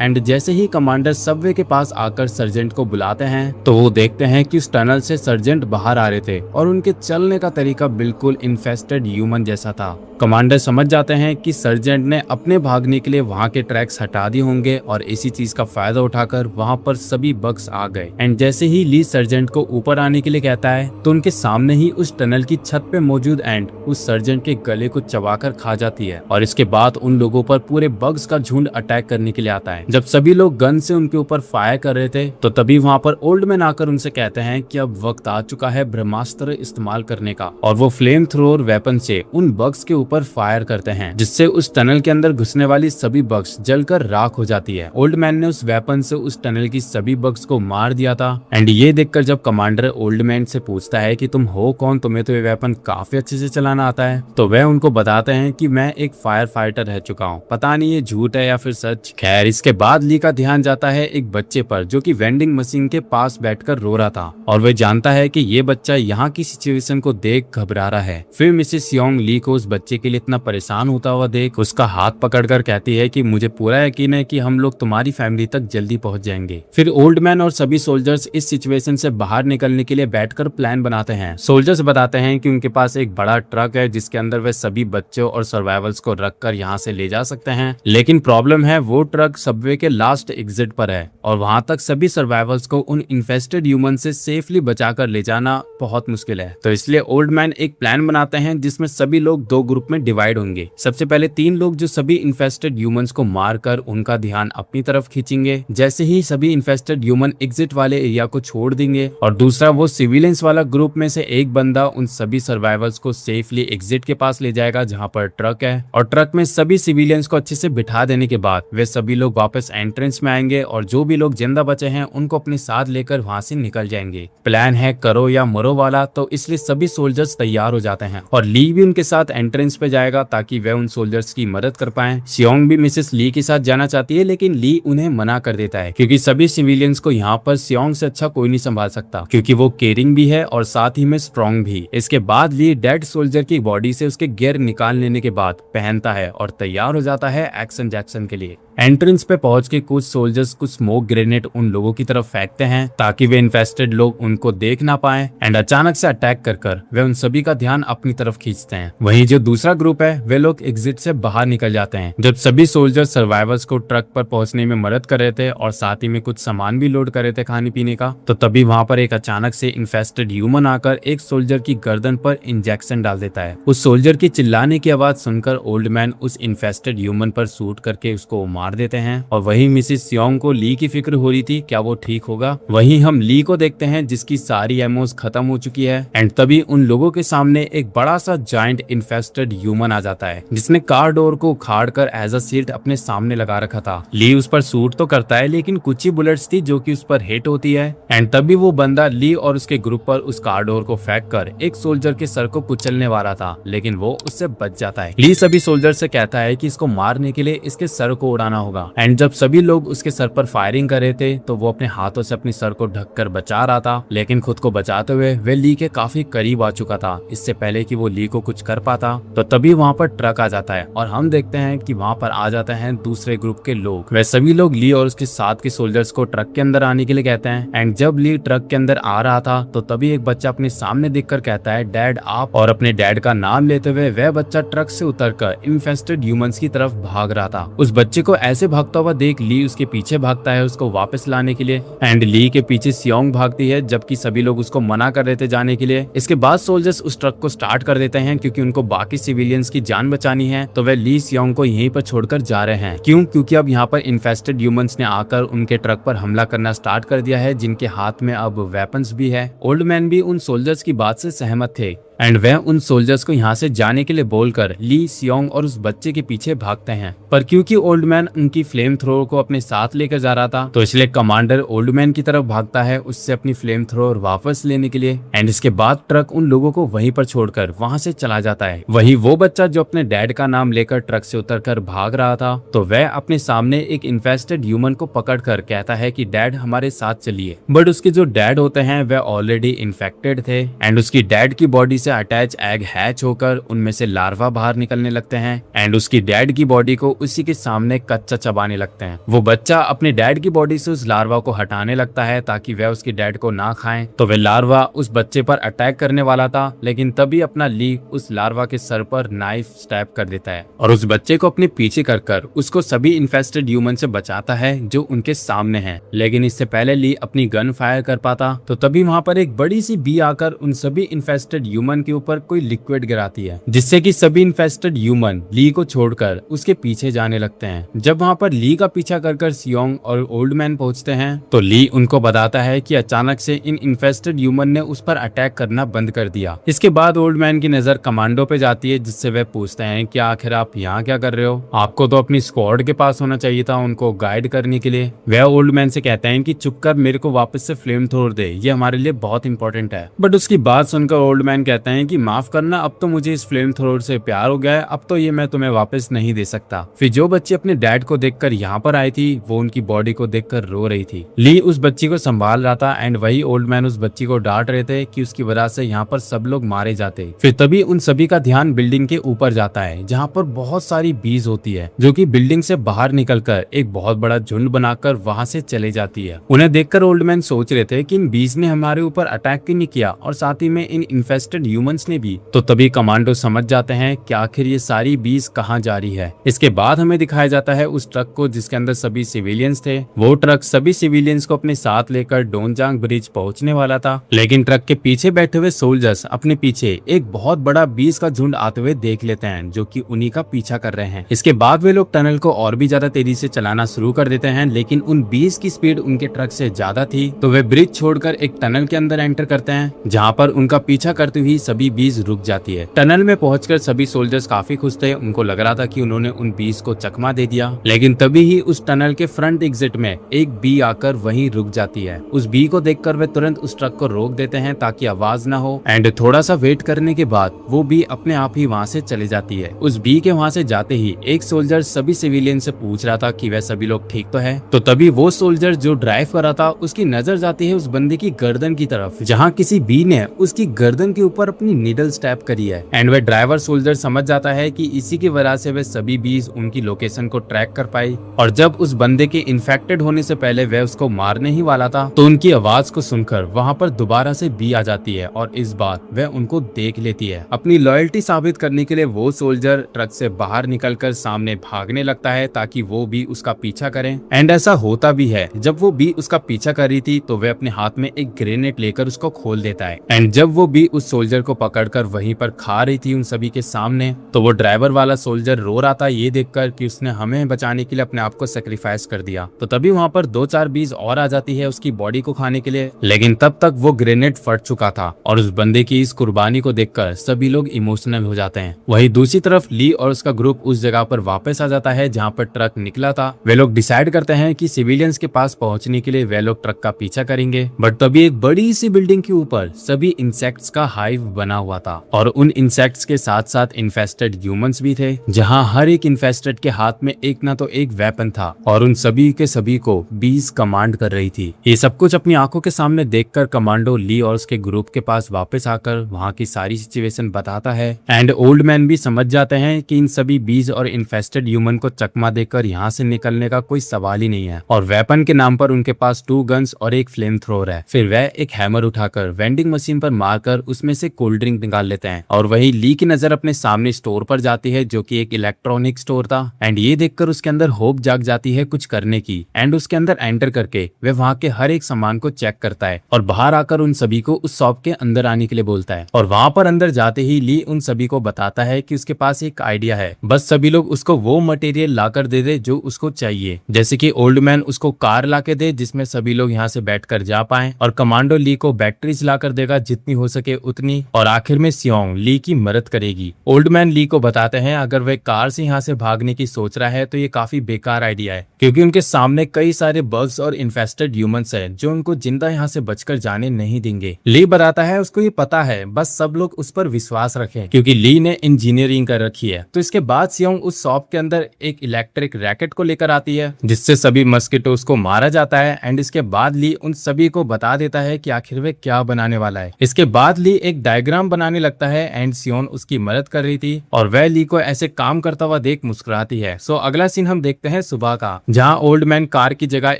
एंड जैसे ही कमांडर सबवे के पास आकर सर्जेंट को बुलाते हैं तो वो देखते हैं कि उस टनल से सर्जेंट बाहर आ रहे थे और उनके चलने का तरीका बिल्कुल इन्फेस्टेड ह्यूमन जैसा था। कमांडर समझ जाते हैं कि सर्जेंट ने अपने भागने के लिए वहां के ट्रैक्स हटा दिए होंगे और इसी चीज का फायदा उठाकर वहां पर सभी बग्स आ गए। एंड जैसे ही ली सर्जेंट को ऊपर आने के लिए कहता है तो उनके सामने ही उस टनल की छत पे मौजूद एंट उस सर्जेंट के गले को चबाकर खा जाती है और इसके बाद उन लोगों पर पूरे बग्स का झुंड अटैक करने के लिए आता है। जब सभी लोग गन से उनके ऊपर फायर कर रहे थे तो तभी वहां पर ओल्ड मैन आकर उनसे कहते हैं कि अब वक्त आ चुका है ब्रह्मास्त्र इस्तेमाल करने का और वो फ्लेम थ्रोअर वेपन से उन बग्स के ऊपर फायर करते हैं जिससे उस टनल के अंदर घुसने वाली सभी बग्स जलकर राख हो जाती है। ओल्ड मैन ने उस वेपन से उस टनल की सभी बग्स को मार दिया था। एंड ये देखकर जब कमांडर ओल्ड मैन से पूछता है कि तुम हो कौन, तुम्हें तो ये वेपन काफी अच्छे से चलाना आता है, तो वह उनको बताते हैं कि मैं एक फायर फाइटर रह चुका हूँ। पता नहीं ये झूठ है या फिर सच। खैर, इसके बाद ली का ध्यान जाता है एक बच्चे पर जो कि वेंडिंग मशीन के पास बैठकर रो रहा था और वह जानता है कि ये बच्चा यहाँ की सिचुएशन को देख घबरा रहा है। फिर मिसेस सियोंग ली को उस बच्चे के लिए इतना परेशान होता हुआ देख उसका हाथ पकड़कर कहती है कि मुझे पूरा यकीन है कि हम लोग तुम्हारी फैमिली तक जल्दी पहुंच जाएंगे। फिर ओल्ड मैन और सभी सोल्जर्स इस सिचुएशन से बाहर निकलने के लिए बैठकर प्लान बनाते हैं। सोल्जर्स बताते हैं कि उनके पास एक बड़ा ट्रक है जिसके अंदर वे सभी बच्चों और सर्वाइवल्स को रखकर यहाँ से ले जा सकते हैं, लेकिन प्रॉब्लम है वो ट्रक सबवे के लास्ट एग्जिट पर है और वहां तक सभी सर्वाइवल्स को उन इन्फेस्टेड ह्यूमन से सेफली बचाकर ले जाना बहुत मुश्किल है। तो इसलिए ओल्ड मैन एक प्लान बनाते हैं जिसमें सभी लोग दो ग्रुप में डिवाइड होंगे। सबसे पहले 3 लोग जो सभी इन्फेस्टेड ह्यूमंस को मारकर उनका ध्यान अपनी तरफ खींचेंगे जैसे ही सभी इन्फेस्टेड ह्यूमन एग्जिट वाले एरिया को छोड़ देंगे, और दूसरा वो सिविलियंस वाला ग्रुप में से एक बंदा उन सभी सर्वाइवल्स को सेफली एग्जिट के पास ले जाएगा जहाँ पर ट्रक है, और ट्रक में सभी सिविलियंस को अच्छे से बिठा देने के बाद वे सभी लोग वापस एंट्रेंस में आएंगे और जो भी लोग जिंदा बचे हैं उनको अपने साथ लेकर वहां से निकल जाएंगे। प्लान है करो या मरो वाला, तो इसलिए सभी सोल्जर्स तैयार हो जाते हैं और ली भी उनके साथ एंट्रेंस पे जाएगा ताकि वे उन सोल्जर्स की मदद कर पाएं। सियोंग भी मिसेस ली के साथ जाना चाहती है लेकिन ली उन्हें मना कर देता है क्योंकि सभी सिविलियंस को यहाँ पर सियोंग से अच्छा कोई नहीं संभाल सकता क्योंकि वो केयरिंग भी है और साथ ही में स्ट्रॉन्ग भी। इसके बाद ली डेड सोल्जर की बॉडी से उसके गियर निकाल लेने के बाद पहनता है और तैयार हो जाता है एक्शन जैक्सन के लिए। एंट्रेंस पे पहुंच के कुछ सोल्जर्स कुछ स्मोक ग्रेनेड उन लोगों की तरफ फेंकते हैं ताकि वे इन्फेस्टेड लोग उनको देख ना पाए। एंड अचानक से अटैक कर वे उन सभी का ध्यान अपनी तरफ खींचते हैं। वहीं जो दूसरा ग्रुप है वे लोग एग्जिट से बाहर निकल जाते हैं। जब सभी सोल्जर सर्वाइवर्स को ट्रक पर पहुंचने में मदद कर रहे थे और साथ ही में कुछ सामान भी लोड कर रहे थे खाने पीने का, तो तभी वहां पर एक अचानक से इन्फेस्टेड ह्यूमन आकर एक सोल्जर की गर्दन पर इंजेक्शन डाल देता है। उस सोल्जर की चिल्लाने की आवाज सुनकर ओल्ड मैन उस इन्फेस्टेड ह्यूमन पर शूट करके उसको मार देते हैं। और वहीं मिसिस सियोंग को ली की फिक्र हो रही थी क्या वो ठीक होगा। वहीं हम ली को देखते हैं जिसकी सारी एमोस खत्म हो चुकी है। एंड तभी उन लोगों के सामने एक बड़ा सा जायंट इन्फेस्टेड ह्यूमन आ जाता है जिसने कार डोर को उखाड़ कर एज अ शील्ड अपने सामने लगा रखा था। ली उस पर शूट तो करता है लेकिन कुछ ही बुलेट्स थी जो कि उस पर हिट होती है। एंड तभी वो बंदा ली और उसके ग्रुप पर उस कार डोर को फेंक कर एक सोल्जर के सर को कुचलने वाला था, लेकिन वो उससे बच जाता है। ली सभी सोल्जर से कहता है कि इसको मारने के लिए इसके सर को उड़ाना होगा। एंड जब सभी लोग उसके सर पर फायरिंग कर रहे थे तो वो अपने हाथों से अपनी सर को ढककर बचा रहा था, लेकिन खुद को बचाते हुए वे ली के काफी करीब आ चुका था इससे पहले कि वो ली को कुछ कर पाता। तो तभी वहाँ पर ट्रक आ जाता है और हम देखते हैं कि वहाँ पर आ जाते हैं दूसरे ग्रुप के लोग। वे सभी लोग ली और उसके साथ के सोल्जर्स को ट्रक के अंदर आने के लिए कहते हैं। एंड जब ली ट्रक के अंदर आ रहा था तो तभी एक बच्चा अपने सामने देखकर कहता है डैड आप, और अपने डैड का नाम लेते हुए वह बच्चा ट्रक से उतरकर इन्फेस्टेड ह्यूमंस की तरफ भाग रहा था। उस बच्चे को ऐसे भागता हुआ देख ली उसके पीछे भागता है उसको वापस लाने के लिए। एंड ली के पीछे सियोंग भागती है जबकि सभी लोग उसको मना कर रहे थे जाने के लिए। इसके बाद सोल्जर्स उस ट्रक को स्टार्ट कर देते हैं क्योंकि उनको बाकी सिविलियंस की जान बचानी है। तो वे ली सियोंग को यहीं पर छोड़कर जा रहे हैं। क्यों? क्योंकि अब यहाँ पर इन्फेस्टेड ह्यूमंस ने आकर उनके ट्रक पर हमला करना स्टार्ट कर दिया है जिनके हाथ में अब वेपन्स भी है। ओल्ड मैन भी उन सोल्जर्स की बात से सहमत थे एंड वह उन सोल्जर्स को यहाँ से जाने के लिए बोलकर ली, सियोंग और उस बच्चे के पीछे भागते हैं। पर क्योंकि ओल्ड मैन उनकी फ्लेम थ्रोअर को अपने साथ लेकर जा रहा था तो इसलिए कमांडर ओल्ड मैन की तरफ भागता है उससे अपनी फ्लेम थ्रोअर वापस लेने के लिए। एंड इसके बाद ट्रक उन लोगों को वहीं पर छोड़कर वहां से चला जाता है। वही वो बच्चा जो अपने डैड का नाम लेकर ट्रक से उतरकर भाग रहा था तो वह अपने सामने एक इन्फेस्टेड ह्यूमन को पकड़कर कहता है कि डैड हमारे साथ चलिए। बट उसके जो डैड होते हैं वह ऑलरेडी इन्फेक्टेड थे एंड उसकी डैड की बॉडी अटैच एग हैच होकर उनमें से लार्वा बाहर निकलने लगते हैं एंड उसकी डैड की बॉडी को उसी के सामने कच्चा चबाने लगते हैं। वो बच्चा अपने डैड की बॉडी से उस लार्वा को हटाने लगता है ताकि वह उसकी डैड को ना खाएं। तो वह लार्वा उस बच्चे पर अटैक करने वाला था लेकिन तभी अपना ली उस लार्वा के सर पर नाइफ स्टैब कर देता है और उस बच्चे को अपने पीछे कर उसको सभी इन्फेस्टेड ह्यूमन से बचाता है जो उनके सामने है। लेकिन इससे पहले ली अपनी गन फायर कर पाता तो तभी वहाँ पर एक बड़ी सी बी आकर उन सभी इन्फेस्टेड ह्यूमन के ऊपर कोई लिक्विड गिराती है जिससे कि सभी इन्फेस्टेड ह्यूमन ली को छोड़कर उसके पीछे जाने लगते हैं। जब वहाँ पर ली का पीछा कर सियोंग और ओल्ड मैन पहुंचते हैं तो ली उनको बताता है कि अचानक से इन इन्फेस्टेड ह्यूमन ने उस पर अटैक करना बंद कर दिया। इसके बाद ओल्ड मैन की नजर कमांडो पे जाती है जिससे वह पूछते हैं कि आखिर आप यहाँ क्या कर रहे हो, आपको तो अपनी स्क्वाड के पास होना चाहिए था उनको गाइड करने के लिए। वह ओल्ड मैन से कहते हैं कि चुप कर मेरे को वापस से फ्लेम थ्रोअर दे, ये हमारे लिए बहुत इंपॉर्टेंट है। बट उसकी बात सुनकर ओल्ड मैन कहते हैं कि माफ करना अब तो मुझे इस फ्लेम थ्रोअर से प्यार हो गया है, अब तो ये मैं तुम्हें वापस नहीं दे सकता। फिर जो बच्ची अपने डैड को देखकर यहाँ पर आई थी वो उनकी बॉडी को देखकर रो रही थी। ली उस बच्ची को संभाल रहा था एंड वही ओल्ड मैन उस बच्ची को डांट रहे थे कि उसकी वजह से यहाँ पर सब लोग मारे जाते। फिर तभी उन सभी का ध्यान बिल्डिंग के ऊपर जाता है जहाँ पर बहुत सारी बीज होती है जो कि बिल्डिंग से बाहर निकलकर एक बहुत बड़ा झुंड बनाकर वहां से चले जाती है। उन्हें देखकर ओल्ड मैन सोच रहे थे कि इन बीज ने हमारे ऊपर अटैक क्यों नहीं किया और साथ ही में इन इन्फेस्टेड ह्यूमंस ने भी। तो तभी कमांडो समझ जाते हैं कि आखिर ये सारी बीज कहाँ जा रही है। इसके बाद हमें दिखाया जाता है उस ट्रक को जिसके अंदर सभी सिविलियंस थे। वो ट्रक सभी सिविलियंस को अपने साथ लेकर डोनजांग ब्रिज पहुंचने वाला था, लेकिन ट्रक के पीछे बैठे हुए सोल्जर्स अपने पीछे एक बहुत बड़ा बीज का झुंड आते हुए देख लेते हैं जो कि उन्हीं का पीछा कर रहे हैं। इसके बाद वे लोग टनल को और भी ज्यादा तेजी से चलाना शुरू कर देते हैं, लेकिन उन बीज की स्पीड उनके ट्रक से ज्यादा थी तो वे ब्रिज छोड़कर एक टनल के अंदर एंटर करते हैं जहाँ पर उनका पीछा करते हुए सभी बीज रुक जाती है। टनल में पहुंचकर सभी सोल्जर्स काफी खुश थे, उनको लग रहा था कि उन्होंने उन बीज को चकमा दे दिया। लेकिन तभी ही उस टनल के फ्रंट एग्जिट में एक बी आकर वहीं रुक जाती है। उस बी को देखकर वे तुरंत उस ट्रक को रोक देते हैं ताकि आवाज ना हो एंड थोड़ा सा वेट करने के बाद वो बी अपने आप ही वहाँ से चली जाती है। उस बी के वहाँ से जाते ही एक सोल्जर सभी सिविलियन से पूछ रहा था कि वह सभी लोग ठीक तो है। तो तभी वो सोल्जर जो ड्राइव कर रहा था उसकी नजर जाती है उस बंदे की गर्दन की तरफ जहाँ किसी बी ने उसकी गर्दन के ऊपर पर अपनी नीडल स्टैब करी है। एंड वह ड्राइवर सोल्जर समझ जाता है कि इसी की वजह से वे सभी बीज उनकी लोकेशन को ट्रैक कर पाई। और जब उस बंदे के इन्फेक्टेड होने से पहले वह उसको मारने ही वाला था तो उनकी आवाज को सुनकर वहाँ पर दोबारा से बी आ जाती है और इस बार वह उनको देख लेती है। अपनी लॉयल्टी साबित करने के लिए वो सोल्जर ट्रक से बाहर निकलकर सामने भागने लगता है ताकि वो भी उसका पीछा करें। एंड ऐसा होता भी है। जब वो बी उसका पीछा कर रही थी तो वह अपने हाथ में एक ग्रेनेड लेकर उसको खोल देता है। एंड जब वो बी उस सोल्जर को पकड़कर वहीं पर खा रही थी उन सभी के सामने, तो वो ड्राइवर वाला सोल्जर रो रहा था ये देखकर कि उसने हमें बचाने के लिए अपने आप को सेक्रीफाइस कर दिया। तो तभी वहाँ पर 2-4 बीज और आ जाती है उसकी बॉडी को खाने के लिए, लेकिन तब तक वो ग्रेनेड फट चुका था और उस बंदे की इस कुर्बानी को देखकर सभी लोग इमोशनल हो जाते हैं। वहीं दूसरी तरफ ली और उसका ग्रुप उस जगह पर वापस आ जाता है जहाँ पर ट्रक निकला था। वे लोग डिसाइड करते हैं कि सिविलियंस के पास पहुंचने के लिए वे लोग ट्रक का पीछा करेंगे। बट तभी एक बड़ी सी बिल्डिंग के ऊपर सभी इंसेक्ट्स का हाइव बना हुआ था और उन इंसेक्ट्स के साथ साथ इन्फेस्टेड ह्यूमंस भी थे, जहां हर एक इन्फेस्टेड के हाथ में एक ना तो एक वेपन था और उन सभी के सभी को बीज कमांड कर रही थी। ये सब कुछ अपनी आंखों के सामने देखकर कमांडो ली और उसके ग्रुप के पास वापस आकर वहां की सारी सिचुएशन बताता है। एंड ओल्ड मैन भी समझ जाते हैं कि इन सभी बीज और इन्फेस्टेड ह्यूमन को चकमा देकर यहाँ से निकलने का कोई सवाल ही नहीं है और वेपन के नाम पर उनके पास 2 गन्स और एक फ्लेम थ्रोअर है। फिर वह एक हैमर उठाकर वेंडिंग मशीन पर मारकर उसमें से कोल्ड ड्रिंक निकाल लेते हैं और वही ली की नजर अपने सामने स्टोर पर जाती है जो कि एक इलेक्ट्रॉनिक स्टोर था। एंड ये देखकर उसके अंदर होप जाग जाती है कुछ करने की। एंड उसके अंदर एंटर करके वह वहाँ के हर एक सामान को चेक करता है और बाहर आकर उन सभी को उस शॉप के अंदर आने के लिए बोलता है। और वहाँ पर अंदर जाते ही ली उन सभी को बताता है कि उसके पास एक आइडिया है, बस सभी लोग उसको वो मटेरियल लाकर दे दे जो उसको चाहिए। जैसे कि ओल्ड मैन उसको कार लाके दे जिसमें सभी लोग यहाँ से बैठकर जा पाए और कमांडो ली को बैटरीज लाकर देगा जितनी हो सके उतनी, और आखिर में सियोंग ली की मदद करेगी। ओल्ड मैन ली को बताते हैं अगर वह कार से यहाँ से भागने की सोच रहा है तो ये काफी बेकार आइडिया है क्योंकि उनके सामने कई सारे बग्स और इन्फेस्टेड ह्यूमंस हैं जो उनको जिंदा यहाँ से बचकर जाने नहीं देंगे। ली बताता है उसको ये पता है, बस सब लोग उस पर विश्वास रखें क्योंकि ली ने इंजीनियरिंग कर रखी है। तो इसके बाद सियोंग उस शॉप के अंदर एक इलेक्ट्रिक रैकेट को लेकर आती है जिससे सभी मस्किटोस को मारा जाता है। एंड इसके बाद ली उन सभी को बता देता है कि आखिर वे क्या बनाने वाला है। इसके बाद ली एक डायग्राम बनाने लगता है एंड सियोन उसकी मदद कर रही थी और वह ली को ऐसे काम करता हुआ देख मुस्कुराती है। सो अगला सीन हम देखते हैं सुबह का, जहाँ ओल्ड मैन कार की जगह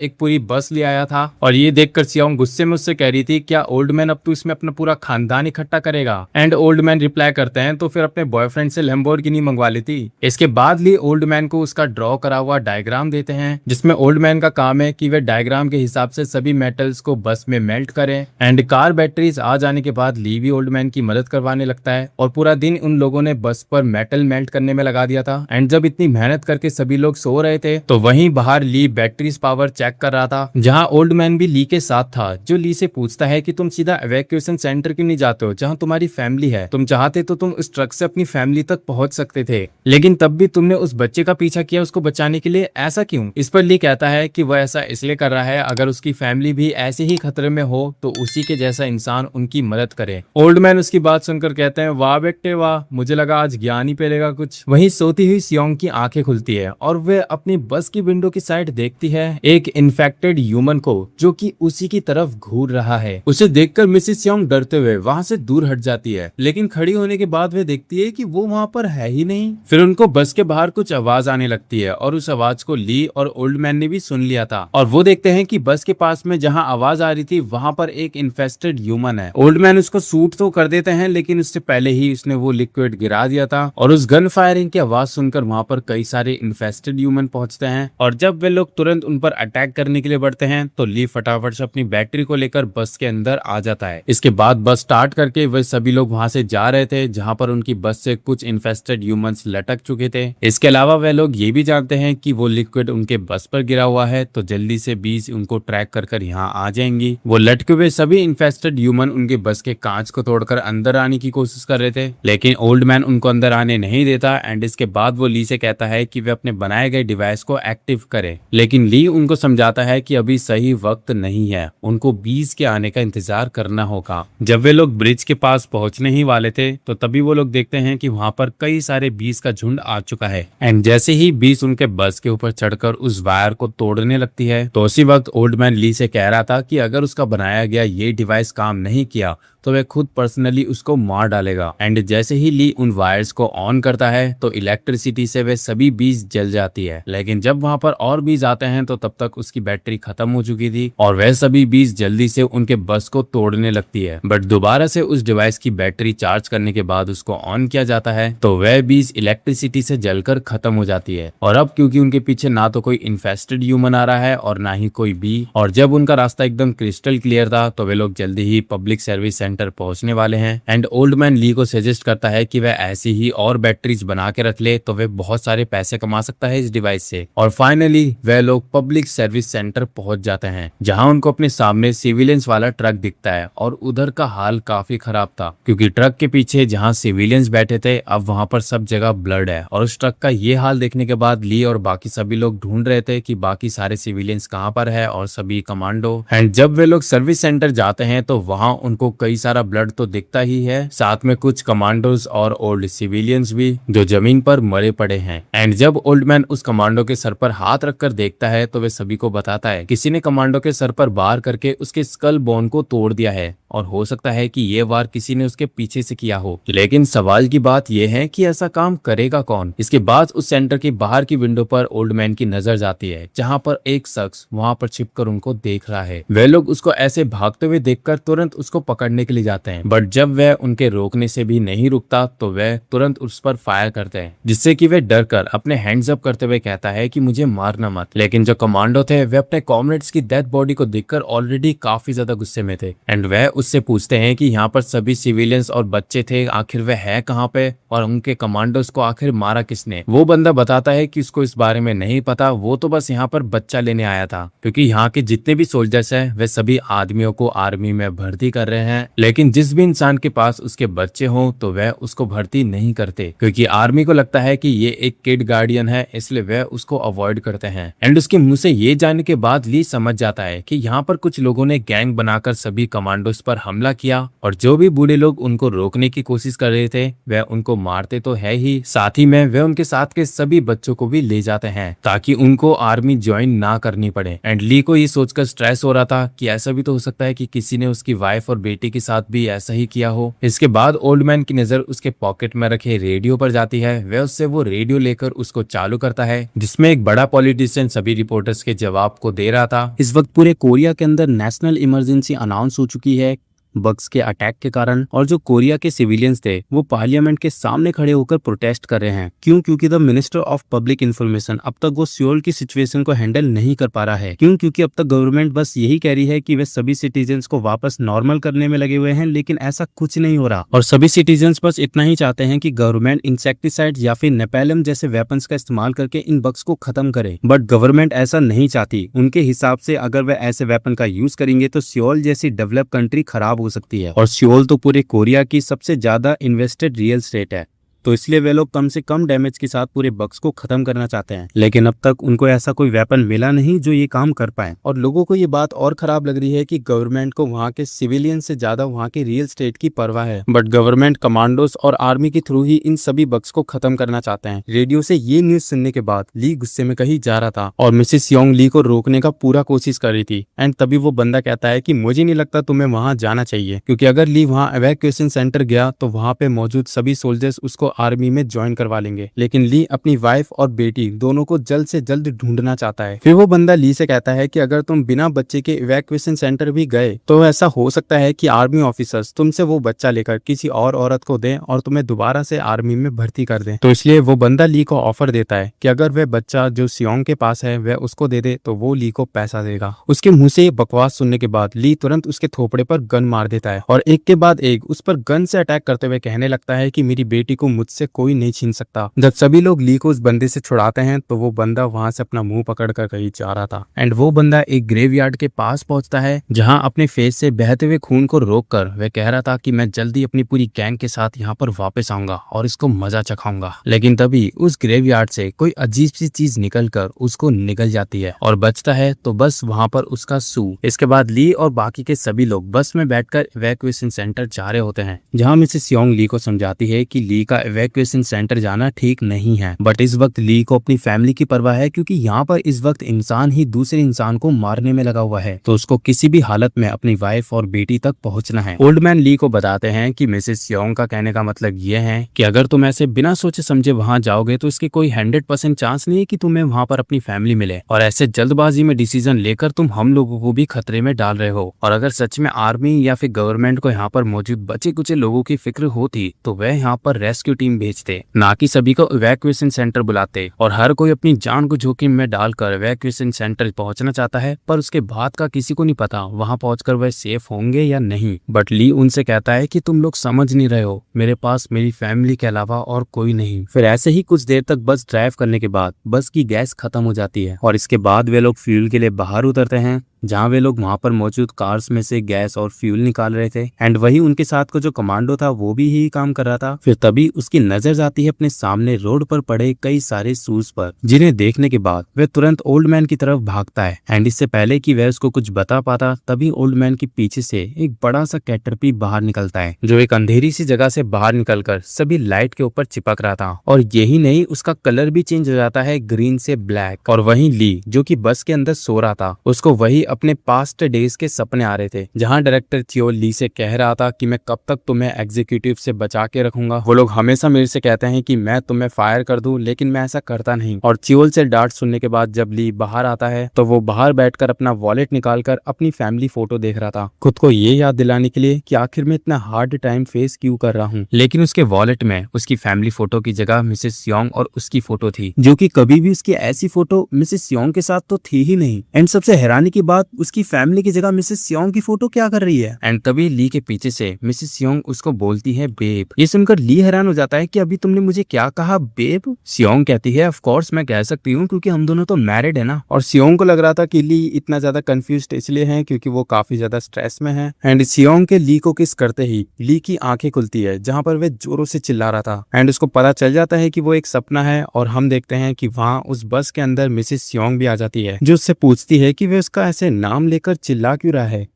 एक पूरी बस ले आया था और ये देखकर सियोंग गुस्से में उससे कह रही थी क्या ओल्ड मैन अब तू इसमें अपना पूरा खानदान इकट्ठा करेगा। एंड ओल्ड मैन रिप्लाई करते हैं तो फिर अपने बॉयफ्रेंड से लैम्बोर्गिनी मंगवा लेती। इसके बाद ली ओल्ड मैन को उसका ड्रॉ करा हुआ डायग्राम देते हैं जिसमें ओल्ड मैन का काम है कि वे डायग्राम के हिसाब से सभी मेटल्स को बस में मेल्ट करें। एंड कार बैटरीज आ जाने के बाद ली भी ओल्ड मैन की मदद करवाने लगता है और पूरा दिन उन लोगों ने बस पर मेटल मेल्ट करने में लगा दिया था। एंड जब इतनी मेहनत करके सभी लोग सो रहे थे तो वहीं बाहर ली बैटरीज पावर चेक कर रहा था, जहां ओल्ड मैन भी ली के साथ था, जो ली से पूछता है कि तुम सीधा एवैक्यूएशन सेंटर क्यों नहीं जाते हो जहां तुम्हारी फैमिली है। तुम चाहते तो तुम उस ट्रक से अपनी फैमिली तक पहुंच सकते थे, लेकिन तब भी तुमने उस बच्चे का पीछा किया उसको बचाने के लिए, ऐसा क्यों। इस पर ली कहता है कि वह ऐसा इसलिए कर रहा है अगर उसकी फैमिली भी ऐसे ही खतरे में हो तो उसी के जैसा इंसान उनकी मदद करे। ओल्ड मैन उसकी बात सुनकर कहते हैं वाह बेटे वाह, मुझे लगा आज ज्ञान ही पेलेगा कुछ। वहीं सोती हुई सियोंग की आंखें खुलती है और वह अपनी बस की विंडो की साइड देखती है एक इन्फेक्टेड ह्यूमन को जो कि उसी की तरफ घूर रहा है। उसे देखकर मिसेस सियोंग डरते हुए वहां से दूर हट जाती है, लेकिन खड़ी होने के बाद वह देखती है कि वो वहां पर है ही नहीं। फिर उनको बस के बाहर कुछ आवाज आने लगती है और उस आवाज को ली और ओल्ड मैन ने भी सुन लिया था और वो देखते हैं कि बस के पास में जहां आवाज आ रही थी वहां पर एक इन्फेस्टेड ह्यूमन है। ओल्ड मैन उसको शूट तो कर देते हैं लेकिन उससे पहले ही उसने वो लिक्विड गिरा दिया था और उस गन फायरिंग की आवाज सुनकर वहां पर कई सारे इन्फेस्टेड ह्यूमन पहुंचते हैं और जब वे लोग तुरंत उन पर अटैक करने के लिए बढ़ते हैं तो ली फटाफट से अपनी बैटरी को लेकर बस के अंदर आ जाता है। इसके बाद बस स्टार्ट करके वे सभी लोग वहां से जा रहे थे जहां पर उनकी बस से कुछ इन्फेस्टेड ह्यूमंस लटक चुके थे। इसके अलावा वे लोग ये भी जानते हैं कि वो लिक्विड उनके बस पर गिरा हुआ है तो जल्दी से बीस उनको ट्रैक कर यहाँ आ जाएंगी। वो लटके हुए सभी इन्फेस्टेड ह्यूमन उनके बस के कांच को तोड़कर अंदर आने की कोशिश कर रहे थे, लेकिन ओल्ड मैन उनको अंदर आने नहीं देता। एंड इसके बाद वो ली से कहता है कि वे अपने बनाए गए डिवाइस को एक्टिव करें, लेकिन ली उनको समझाता है कि अभी सही वक्त नहीं है, उनको बीस के आने का इंतजार करना होगा। जब वे लोग ब्रिज के पास पहुंचने ही वाले थे तो तभी वो लोग देखते हैं कि वहां पर कई सारे बीस का झुंड आ चुका है। एंड जैसे ही बीस उनके बस के ऊपर चढ़कर उस वायर को तोड़ने लगती है तो उसी वक्त ओल्ड मैन ली से कह रहा था कि अगर उसका बनाया गया ये डिवाइस काम नहीं किया तो वह खुद पर्सनली उसको मार डालेगा। एंड जैसे ही ली उन वायर्स को ऑन करता है तो इलेक्ट्रिसिटी से वे सभी बीज जल जाती है। लेकिन जब वहां पर और बीज आते हैं तो तब तक उसकी बैटरी खत्म हो चुकी थी और वह सभी बीज जल्दी से उनके बस को तोड़ने लगती है। बट दोबारा से उस डिवाइस की बैटरी चार्ज करने के बाद उसको ऑन किया जाता है तो वह बीज इलेक्ट्रिसिटी से जलकर खत्म हो जाती है। और अब क्योंकि उनके पीछे ना तो कोई इन्फेस्टेड ह्यूमन आ रहा है और ना ही कोई बी, और जब उनका रास्ता एकदम क्रिस्टल क्लियर था तो वे लोग जल्दी ही पब्लिक सर्विस सेंटर पहुंचने वाले हैं। एंड ओल्ड मैन ली को सजेस्ट करता है कि वह ऐसी ही और बैटरीज बना के रख ले तो वे बहुत सारे पैसे कमा सकता है इस डिवाइस से। और फाइनली वह लोग पब्लिक सर्विस सेंटर पहुंच जाते हैं जहां उनको अपने सामने सिविलियंस वाला ट्रक दिखता है। और उधर का हाल काफी खराब था क्योंकि ट्रक के पीछे जहां सिविलियंस बैठे थे अब वहां पर सब जगह ब्लड है। और उस ट्रक का ये हाल देखने के बाद ली और बाकी सभी लोग ढूंढ रहे थे कि बाकी सारे सिविलियंस कहां पर है और सभी कमांडो। एंड जब वे लोग सर्विस सेंटर जाते हैं तो वहां उनको कई सारा ब्लड तो दिखता ही है, साथ में कुछ कमांडोज और ओल्ड सिविलियंस भी जो जमीन पर मरे पड़े हैं। एंड जब ओल्ड मैन उस कमांडो के सर पर हाथ रखकर देखता है तो वे सभी को बताता है किसी ने कमांडो के सर पर वार करके उसके स्कल बोन को तोड़ दिया है और हो सकता है कि ये वार किसी ने उसके पीछे से किया हो। लेकिन सवाल की बात यह है कि ऐसा काम करेगा कौन। इसके बाद उस सेंटर की बाहर की विंडो पर ओल्ड मैन की नजर जाती है जहां पर एक शख्स वहां पर छिपकर उनको देख रहा है। वे लोग उसको ऐसे भागते हुए देखकर तुरंत उसको पकड़ने के लिए जाते हैं, बट जब वह उनके रोकने से भी नहीं रुकता तो वह तुरंत उस पर फायर करते हैं, जिससे कि वह डर कर अपने हैंड्स अप करते हुए कहता है कि मुझे मारना मत। लेकिन जो कमांडो थे वे अपने कॉमरेड्स की डेड बॉडी को देखकर ऑलरेडी काफी ज्यादा गुस्से में थे। एंड वह उससे पूछते हैं कि यहाँ पर सभी सिविलियंस और बच्चे थे, आखिर वह है कहाँ पे और उनके कमांडोज को आखिर मारा किसने। वो बंदा बताता है कि उसको इस बारे में नहीं पता, वो तो बस यहाँ पर बच्चा लेने आया था क्योंकि यहाँ के जितने भी सोल्जर्स हैं वे सभी आदमियों को आर्मी में भर्ती कर रहे हैं। लेकिन जिस भी इंसान के पास उसके बच्चे हों तो वह उसको भर्ती नहीं करते क्योंकि आर्मी को लगता है कि ये एक किड गार्डियन है, इसलिए वह उसको अवॉइड करते हैं। एंड उसके मुंह से ये जानने के बाद ली समझ जाता है कि यहाँ पर कुछ लोगों ने गैंग बनाकर सभी कमांडोज पर हमला किया और जो भी बूढ़े लोग उनको रोकने की कोशिश कर रहे थे वह उनको मारते तो है ही, साथ ही में वह उनके साथ के सभी बच्चों को भी ले जाते हैं ताकि उनको आर्मी ज्वाइन ना करनी पड़े। एंड ली को ये सोचकर स्ट्रेस हो रहा था कि ऐसा भी तो हो सकता है कि किसी ने उसकी वाइफ और बेटी के साथ भी ऐसा ही किया हो। इसके बाद ओल्ड मैन की नजर उसके पॉकेट में रखे रेडियो पर जाती है। वह उससे वो रेडियो लेकर उसको चालू करता है जिसमें एक बड़ा पॉलिटिशियन सभी रिपोर्टर्स के जवाब को दे रहा था। इस वक्त पूरे कोरिया के अंदर नेशनल इमरजेंसी अनाउंस हो चुकी है बग्स के अटैक के कारण, और जो कोरिया के सिविलियंस थे वो पार्लियामेंट के सामने खड़े होकर प्रोटेस्ट कर रहे हैं। क्योंकि the minister of public information अब तक वो सियोल की सिचुएशन को हैंडल नहीं कर पा रहा है। क्योंकि अब तक गवर्नमेंट बस यही कह रही है कि वे सभी सिटीजन्स को वापस नॉर्मल करने में लगे हुए हैं, लेकिन ऐसा कुछ नहीं हो रहा और सभी सिटीजन्स बस इतना ही चाहते हैं कि गवर्नमेंट इंसेक्टिसाइड या फिर नेपेलम जैसे वेपन्स का इस्तेमाल करके इन बग्स को खत्म करे। बट गवर्नमेंट ऐसा नहीं चाहती। उनके हिसाब से अगर वे ऐसे वेपन का यूज करेंगे तो सियोल जैसी डेवलप कंट्री खराब हो सकती है, और सियोल तो पूरे कोरिया की सबसे ज्यादा इन्वेस्टेड रियल एस्टेट है, तो इसलिए वे लोग कम से कम डैमेज के साथ पूरे बग्स को खत्म करना चाहते हैं। लेकिन अब तक उनको ऐसा कोई वेपन मिला नहीं जो ये काम कर पाए। और लोगों को ये बात और खराब लग रही है कि गवर्नमेंट को वहाँ के सिविलियन से ज्यादा वहाँ के रियल एस्टेट की परवाह है, बट गवर्नमेंट कमांडोज और आर्मी के थ्रू ही इन सभी बग्स को खत्म करना चाहते हैं। रेडियो से ये न्यूज सुनने के बाद ली गुस्से में कहीं जा रहा था और मिसेस योंग ली को रोकने का पूरा कोशिश कर रही थी। एंड तभी वो बंदा कहता है कि मुझे नहीं लगता तुम्हें वहां जाना चाहिए, क्योंकि अगर ली वहां एवैक्यूएशन सेंटर गया तो वहां पे मौजूद सभी सोल्जर्स उसको आर्मी में ज्वाइन करवा लेंगे। लेकिन ली अपनी वाइफ और बेटी दोनों को जल्द से जल्द ढूंढना चाहता है। फिर वो बंदा ली से कहता है कि अगर तुम बिना बच्चे के इवैक्यूएशन सेंटर भी गए तो ऐसा हो सकता है कि आर्मी ऑफिसर्स तुमसे वो बच्चा लेकर किसी और औरत को दें और तुम्हें दोबारा से आर्मी में भर्ती कर दें। तो इसलिए वो बंदा ली को ऑफर देता है कि अगर वह बच्चा जो सियोंग के पास है वह उसको दे दे तो वो ली को पैसा देगा। उसके मुंह से ये बकवास सुनने के बाद ली तुरंत उसके थोपड़े पर गन मार देता है और एक के बाद एक उस पर गन से अटैक करते हुए कहने लगता है कि मेरी बेटी को मुझसे कोई नहीं छीन सकता। जब सभी लोग ली को उस बंदे से छुड़ाते हैं तो वो बंदा वहां से अपना मुंह पकड़कर कहीं जा रहा था। एंड वो बंदा एक ग्रेवयार्ड के पास पहुंचता है जहां अपने फेस से बहते हुए खून को रोककर वह कह रहा था कि मैं जल्दी अपनी पूरी गैंग के साथ यहाँ पर वापस आऊंगा और इसको मजा चखाऊंगा। लेकिन तभी उस ग्रेवयार्ड से कोई अजीब सी चीज निकलकर उसको निगल जाती है और बचता है तो बस वहां पर उसका सू। इसके बाद ली और बाकी के सभी लोग बस में बैठकर इवैक्यूएशन सेंटर जा रहे होते हैं, जहां मिसेस योंग ली को समझाती है कि ली का इवैक्यूएशन सेंटर जाना ठीक नहीं है। बट इस वक्त ली को अपनी फैमिली की परवाह है, क्योंकि यहाँ पर इस वक्त इंसान ही दूसरे इंसान को मारने में लगा हुआ है, तो उसको किसी भी हालत में अपनी वाइफ और बेटी तक पहुंचना है। ओल्ड मैन ली को बताते हैं कि मिसेस योंग का कहने का मतलब ये है कि अगर तुम ऐसे बिना सोचे समझे वहां जाओगे तो इसकी कोई 100% चांस नहीं है कि तुम्हें वहां पर अपनी फैमिली मिले, और ऐसे जल्दबाजी में डिसीजन लेकर तुम हम लोगों को भी खतरे में डाल रहे हो। और अगर सच में आर्मी या फिर गवर्नमेंट को यहाँ पर मौजूद बचे कुचे लोगों की फिक्र होती तो वह यहाँ पर रेस्क्यू टीम भेजते, ना कि सभी को इवैक्यूएशन सेंटर बुलाते। और हर कोई अपनी जान को जोखिम में डालकर इवैक्यूएशन सेंटर पहुंचना चाहता है, पर उसके बाद का किसी को नहीं पता वहां पहुंचकर वह सेफ होंगे या नहीं। बट ली उनसे कहता है कि तुम लोग समझ नहीं रहे हो, मेरे पास मेरी फैमिली के अलावा और कोई नहीं। फिर ऐसे ही कुछ देर तक बस ड्राइव करने के बाद बस की गैस खत्म हो जाती है, और इसके बाद वे लोग फ्यूल के लिए बाहर उतरते हैं, जहाँ वे लोग वहां पर मौजूद कार्स में से गैस और फ्यूल निकाल रहे थे। एंड वही उनके साथ का जो कमांडो था वो भी यही काम कर रहा था। फिर तभी उसकी नजर जाती है अपने सामने रोड पर पड़े कई सारे शूज पर, जिन्हें देखने के बाद वह तुरंत ओल्ड मैन की तरफ भागता है। एंड इससे पहले कि वह उसको कुछ बता पाता, तभी ओल्ड मैन के पीछे से एक बड़ा सा कैटरपी बाहर निकलता है, जो एक अंधेरी सी जगह से बाहर निकलकर सभी लाइट के ऊपर चिपक रहा था। और यही नहीं, उसका कलर भी चेंज हो जाता है ग्रीन से ब्लैक। और वहीं ली, जो कि बस के अंदर सो रहा था, उसको वही अपने पास्ट डेज के सपने आ रहे थे, जहां डायरेक्टर चियोल ली से कह रहा था कि मैं कब तक तुम्हें एग्जीक्यूटिव से बचा के रखूंगा। वो लोग हमेशा मेरे से कहते हैं कि मैं तुम्हें फायर कर दूं, लेकिन मैं ऐसा करता नहीं। और चियोल से डांट सुनने के बाद जब ली बाहर आता है तो वो बाहर बैठकर अपना वॉलेट निकालकर अपनी फैमिली फोटो देख रहा था, खुद को ये याद दिलाने के लिए कि आखिर में इतना हार्ड टाइम फेस क्यों कर रहा हूँ। लेकिन उसके वॉलेट में उसकी फैमिली फोटो की जगह मिसेस योंग और उसकी फोटो थी, जो कि कभी भी उसकी ऐसी फोटो मिसेस योंग के साथ तो थी ही नहीं। एंड सबसे हैरानी की बात, उसकी फैमिली की जगह मिसेस योंग की फोटो क्या कर रही है। एंड तभी ली के पीछे से मिसेस योंग उसको बोलती है बेब। ये सुनकर ली हैरान हो जाता है कि अभी तुमने मुझे क्या कहा बेब। सियोंग कहती है ऑफ कोर्स मैं कह सकती हूँ, क्योंकि हम दोनों तो मैरिड है ना। और सियोंग को लग रहा था कि ली इतना ज्यादा कंफ्यूज्ड इसलिए है क्योंकि वो काफी ज्यादा स्ट्रेस में है। एंड सियोंग के ली को किस करते ही ली की आंखें खुलती है, जहाँ पर वह जोरों से चिल्ला रहा था। एंड उसको पता चल जाता है कि वो एक सपना है, और हम देखते हैं कि वहाँ उस बस के अंदर मिसेस सियोंग भी आ जाती है, जो उससे पूछती है कि वह उसका ऐसे नाम लेकर चिल्ला क्यों रहा है।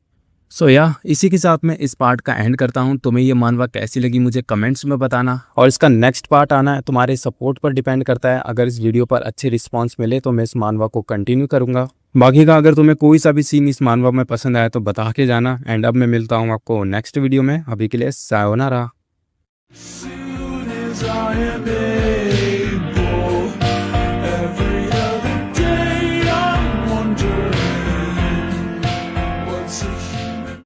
इसी के साथ मैं इस पार्ट का एंड करता हूँ। तुम्हें ये मानवा कैसी लगी मुझे कमेंट्स में बताना, और इसका नेक्स्ट पार्ट आना है तुम्हारे सपोर्ट पर डिपेंड करता है। अगर इस वीडियो पर अच्छे रिस्पांस मिले तो मैं इस मानवा को कंटिन्यू करूंगा। बाकी का अगर तुम्हें कोई सा भी सीन इस मानवा में पसंद आया तो बता के जाना। एंड अब मैं मिलता हूँ आपको नेक्स्ट वीडियो में। अभी के लिए सायोनारा।